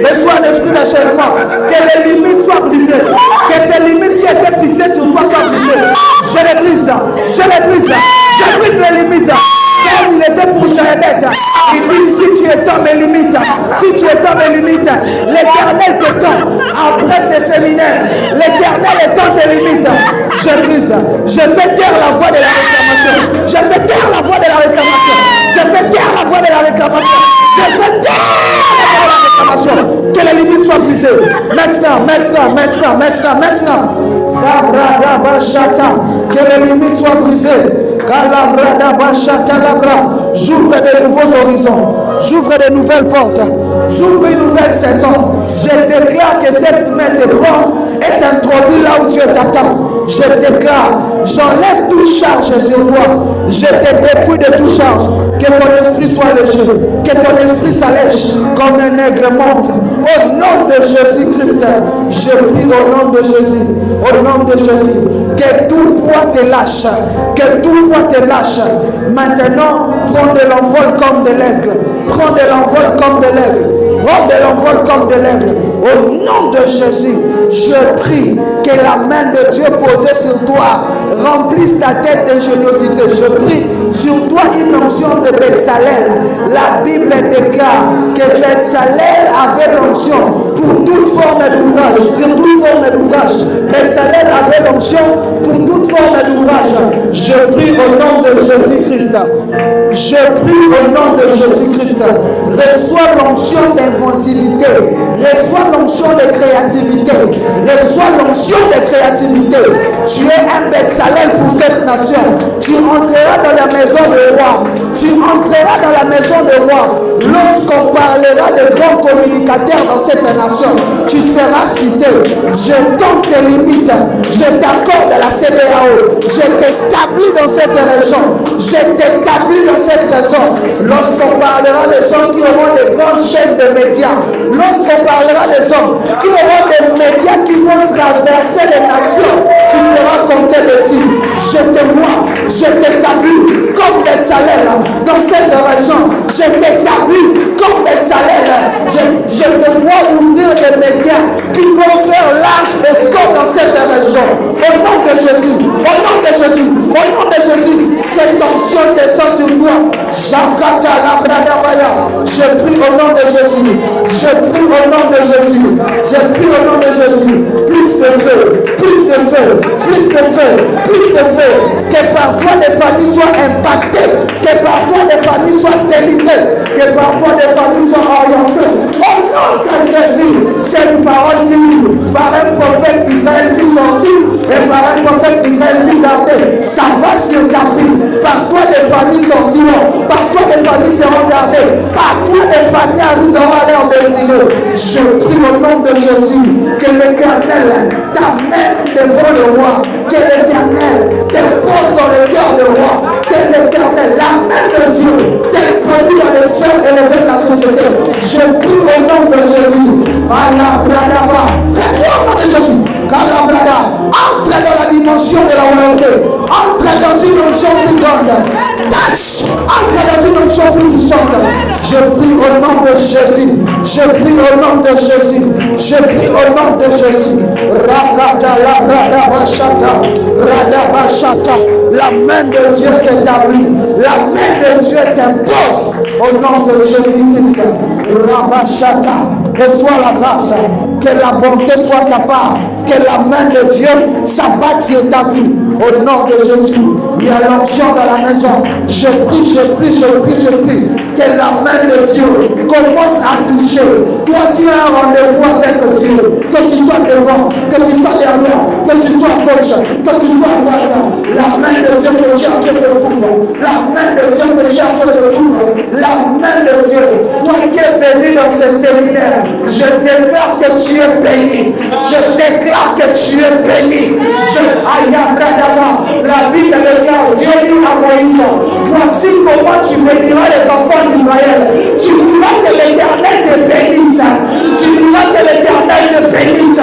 Reçois l'esprit d'achèvement. Que les limites soient brisées. Que ces limites qui étaient fixées sur toi soient brisées. Je les brise les limites. Comme il était pour Jérémie, il dit si tu étends mes limites, l'Éternel t'étend. Après ce séminaire, l'Éternel étend tes limites. Je brise. Je fais taire la voix de la réclamation. Que les limites soient brisées. Maintenant. Zabrada bashata. Que les limites soient brisées. Kalabrada bashata labra. J'ouvre de nouveaux horizons. J'ouvre de nouvelles portes. J'ouvre une nouvelle saison. Je déclare que cette main de bras est introduite là où Dieu t'attend. Je déclare, j'enlève toute charge sur toi. Je te dépouille de toute charge. Que ton esprit soit léger. Que ton esprit s'allège comme un aigle monte. Au nom de Jésus-Christ, je prie au nom de Jésus. Que tout poids te lâche. Maintenant, prends de l'envol comme de l'aigle. Au nom de Jésus, je prie que la main de Dieu posée sur toi remplisse ta tête d'ingéniosité. Je prie sur toi une onction de Betsalel. La Bible déclare que Betsalel avait l'onction pour toute forme d'ouvrage. Betsalel avait l'onction pour toute forme d'ouvrage. Je prie au nom de Jésus-Christ. Reçois l'onction d'inventivité. Reçois l'onction de créativité. Tu es un Betsalel pour cette nation. Tu entreras dans la maison du roi. Lorsqu'on parlera de grands communicateurs dans cette nation, tu seras cité. Je tente tes limites. Je t'accorde la CEDEAO. Je t'établis dans cette région. Lorsqu'on parlera des gens qui auront des grandes chaînes de médias, lorsqu'on parlera des gens qui auront des médias qui vont traverser les nations, tu seras compté dessus. Je te vois, je t'établis comme Betsalel dans cette région. Je te vois ouvrir des médias qui vont faire large écho dans cette région. Au nom de Jésus, cette onction descend sur toi. Je prie au nom de Jésus. Plus de feu. Que par toi des familles soient impactées. Que par toi des familles soient délivrées. Que par toi des familles soient orientées. Au nom de Jésus, cette parole qui par un prophète Israël fut sorti et par un prophète Israël fut gardé. gardé. Ça va sur ta vie. Par toi, les familles sortiront. Par toi, les familles seront gardées. Par toi, les familles arriveront à leur destinée. Je prie au nom de Jésus que l'Éternel t'amène devant le roi. Que l'Éternel te pose dans le cœur du roi. Que l'Éternel, la main de Dieu, t'introduit dans les sphères élevées de la société. Je prie au nom de Jésus. Allah, Bradaba. Au nom de Jésus. Entre dans la dimension de la royauté. Entre dans une onction plus grande. Entre dans une onction plus puissante. Je prie au nom de Jésus. Je prie au nom de Jésus. Je prie au nom de Jésus. Rakata la Radabashata. Radabashata. La main de Dieu t'établit. La main de Dieu t'impose. Au nom de Jésus-Christ. Rabashata. Reçois la grâce. Que la bonté soit ta part. Que la main de Dieu s'abatte sur ta vie. Au nom de Jésus. Il y a l'onction dans la maison. Je prie, je prie, je prie, je prie. Que la main de Dieu commence à toucher. Toi qui as un rendez-vous avec Dieu. Que tu sois devant, que tu sois derrière, que tu sois à gauche, que tu sois à droite. La main de Dieu te cherche le couvre. La main de Dieu te cherche le couvre. La main de Dieu. Toi qui es venu dans ce séminaire. Je déclare que tu es béni. Je déclare que tu es béni. La Bible déclare, Dieu dit à Moïse, voici comment tu béniras les enfants d'Israël. Tu diras que l'Éternel te bénisse. Tu diras que l'Éternel te bénisse.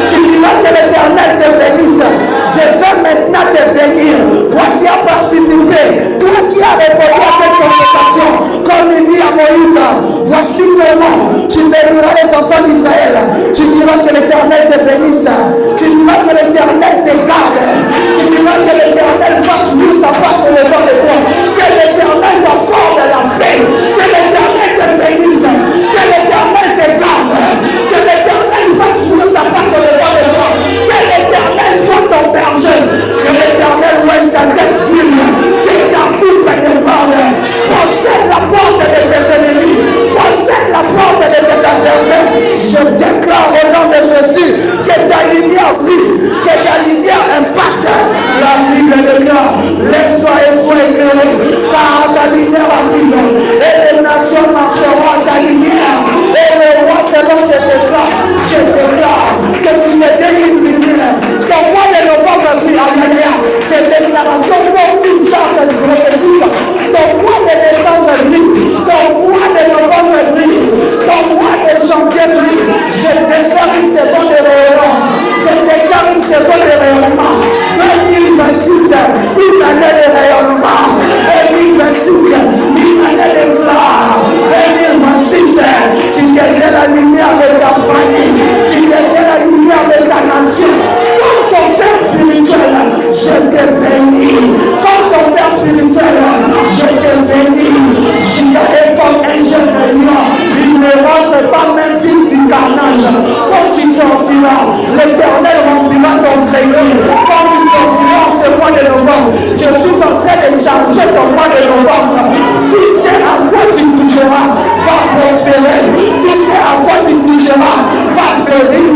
Tu diras que l'Éternel te bénisse. Je vais maintenant te bénir. Toi qui as participé, toi qui as répondu à cette conversation, comme il dit à Moïse, voici comment tu béniras les enfants d'Israël. Tu diras que l'Éternel te bénisse. Tu diras que l'Éternel te garde. Tu diras que l'Éternel fasse lui sa face au devant de toi. Que l'Éternel t'accorde la paix. Que l'Éternel te bénisse. Que l'Éternel te garde. Que l'Éternel fasse lui sa face au devant de toi. Que l'Éternel soit ton berger. Que l'Éternel oigne ta tête d'huile. Que ta coupe déborde. Possède la porte de tes ennemis. Possède la porte de tes adversaires. Je déclare au nom de Jésus que ta lumière brille. Que ta lumière impacte. La Bible déclare, lève-toi et sois éclairé, car ta lumière arrive, et les nations marcheront à ta lumière, et le roi selon tes éclats. Je déclare que tu deviens une lumière. Ton mois de novembre brille en lumière. Cette déclaration porte une charge prophétique. Ton mois de décembre brille, ton mois de novembre brille, ton mois de janvier brille. Je déclare une saison de rayonnement. Je déclare une saison de rayonnement. 2026, une année de rayonnement. 2026, une année de gloire. 2026, tu deviens la lumière de ta famille. Tu deviens la lumière de ta nation. Comme ton père spirituel, je te bénis. Comme ton père spirituel, je te bénis. Je est comme un jeune lion. Il ne rentre pas même fil du carnage. Quand tu sortiras, l'Éternel remplira ton grenier. Quand tu sortiras ce mois de novembre, je suis en train de charger ton mois de novembre. Tout ce à quoi tu toucheras va prospérer. Tout ce à quoi tu toucheras va fleurir.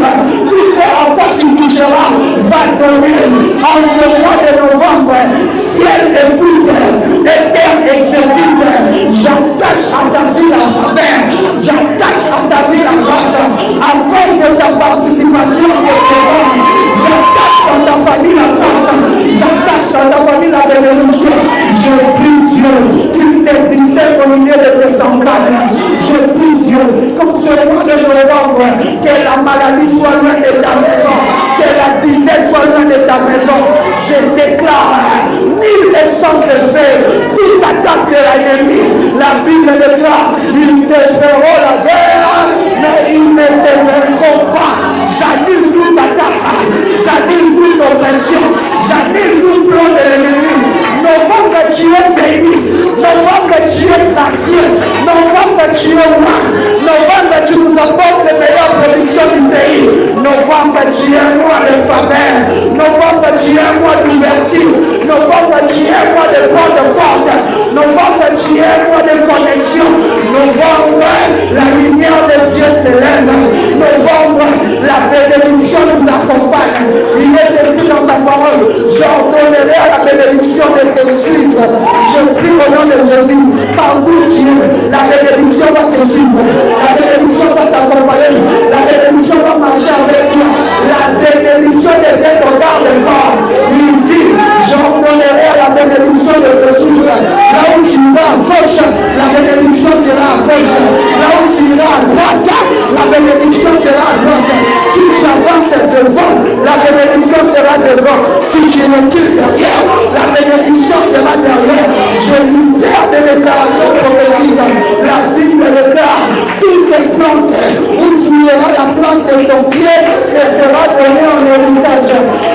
Tout ce à quoi tu toucheras va donner. En ce mois de novembre, ciel écoute et terre exécute. J'attache à ta vie la faveur. J'attache à ta vie la grâce. À cause de ta participation à ce programme, j'attache dans ta famille la grâce. J'attache dans ta famille la bénédiction. Je prie Dieu qu'il te distingue au milieu de tes semblables. Je prie Dieu, comme ce mois de novembre, que la maladie soit loin de ta maison, que la disette soit loin de ta maison. Je déclare, nul ne sans effet, toute attaque de l'ennemi. La Bible déclare, ils te feront la guerre, mais ils ne te vaincront pas. J'annule toute attaque, j'annule toute oppression, j'annule tout plan de l'ennemi. Novembre, tu es béni. Novembre, tu es gracieux. Novembre, tu es roi. Novembre, tu nous apportes les meilleures productions du pays. Novembre, tu es un mois de faveur. Novembre, tu es un mois d'ouverture. Novembre, tu es un mois de grande porte. Novembre, tu es un mois de connexion. Novembre, la lumière de Dieu s'élève. Novembre, la bénédiction nous accompagne. Il est écrit dans sa parole, j'ordonnerai à la Partout tu es, la bénédiction va te suivre. La bénédiction va t'accompagner. La bénédiction va marcher avec toi. La bénédiction de Dieu te garde corps. Il dit, j'ordonnerai à la bénédiction de te suivre. Là où tu vas à gauche, la bénédiction sera à gauche. Là où tu iras à droite, la bénédiction sera à droite. Si tu avances devant, la bénédiction sera devant. Si tu recules derrière, la bénédiction sera derrière. Je libère des déclarations prophétiques. La Bible déclare, toutes les plantes où tu auras la plante de ton pied te sera donnée en héritage.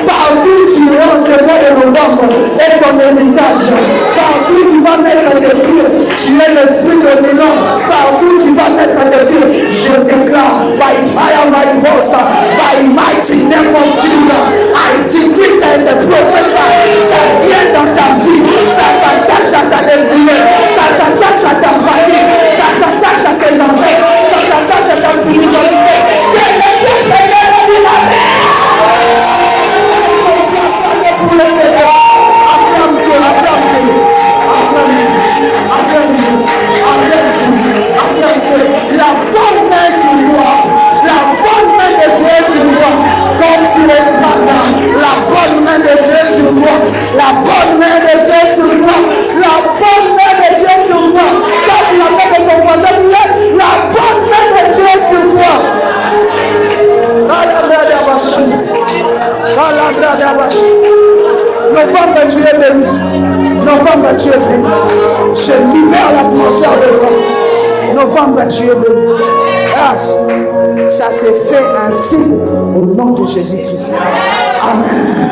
Partout tu iras ce mois de novembre est ton héritage. Partout tu vas mettre tes pieds, tu es l'esprit dominant. Partout tu vas mettre tes pieds, je déclare, by fire, by force, by mighty name of Jesus, I decree and prophesy. Ça vient dans ta vie, ça s'attache à ta destinée, ça s'attache à ta famille, ça s'attache à tes enfants, ça s'attache à ta spiritualité. Pour le Seigneur, acclame Dieu, acclame Dieu, acclame Dieu, acclame Dieu, acclame Dieu. La bonne main sur toi, la bonne main de Dieu sur toi, comme sur l'espace, la bonne main de Dieu sur toi, la bonne main de Dieu sur toi, la bonne main de Dieu sur toi. Tape la main de ton voisin, la bonne main de Dieu sur toi. Novembre, tu es béni. Novembre, tu es béni. Je libère l'atmosphère de toi. Novembre, tu es béni. Ah, ça s'est fait ainsi au nom de Jésus-Christ. Amen.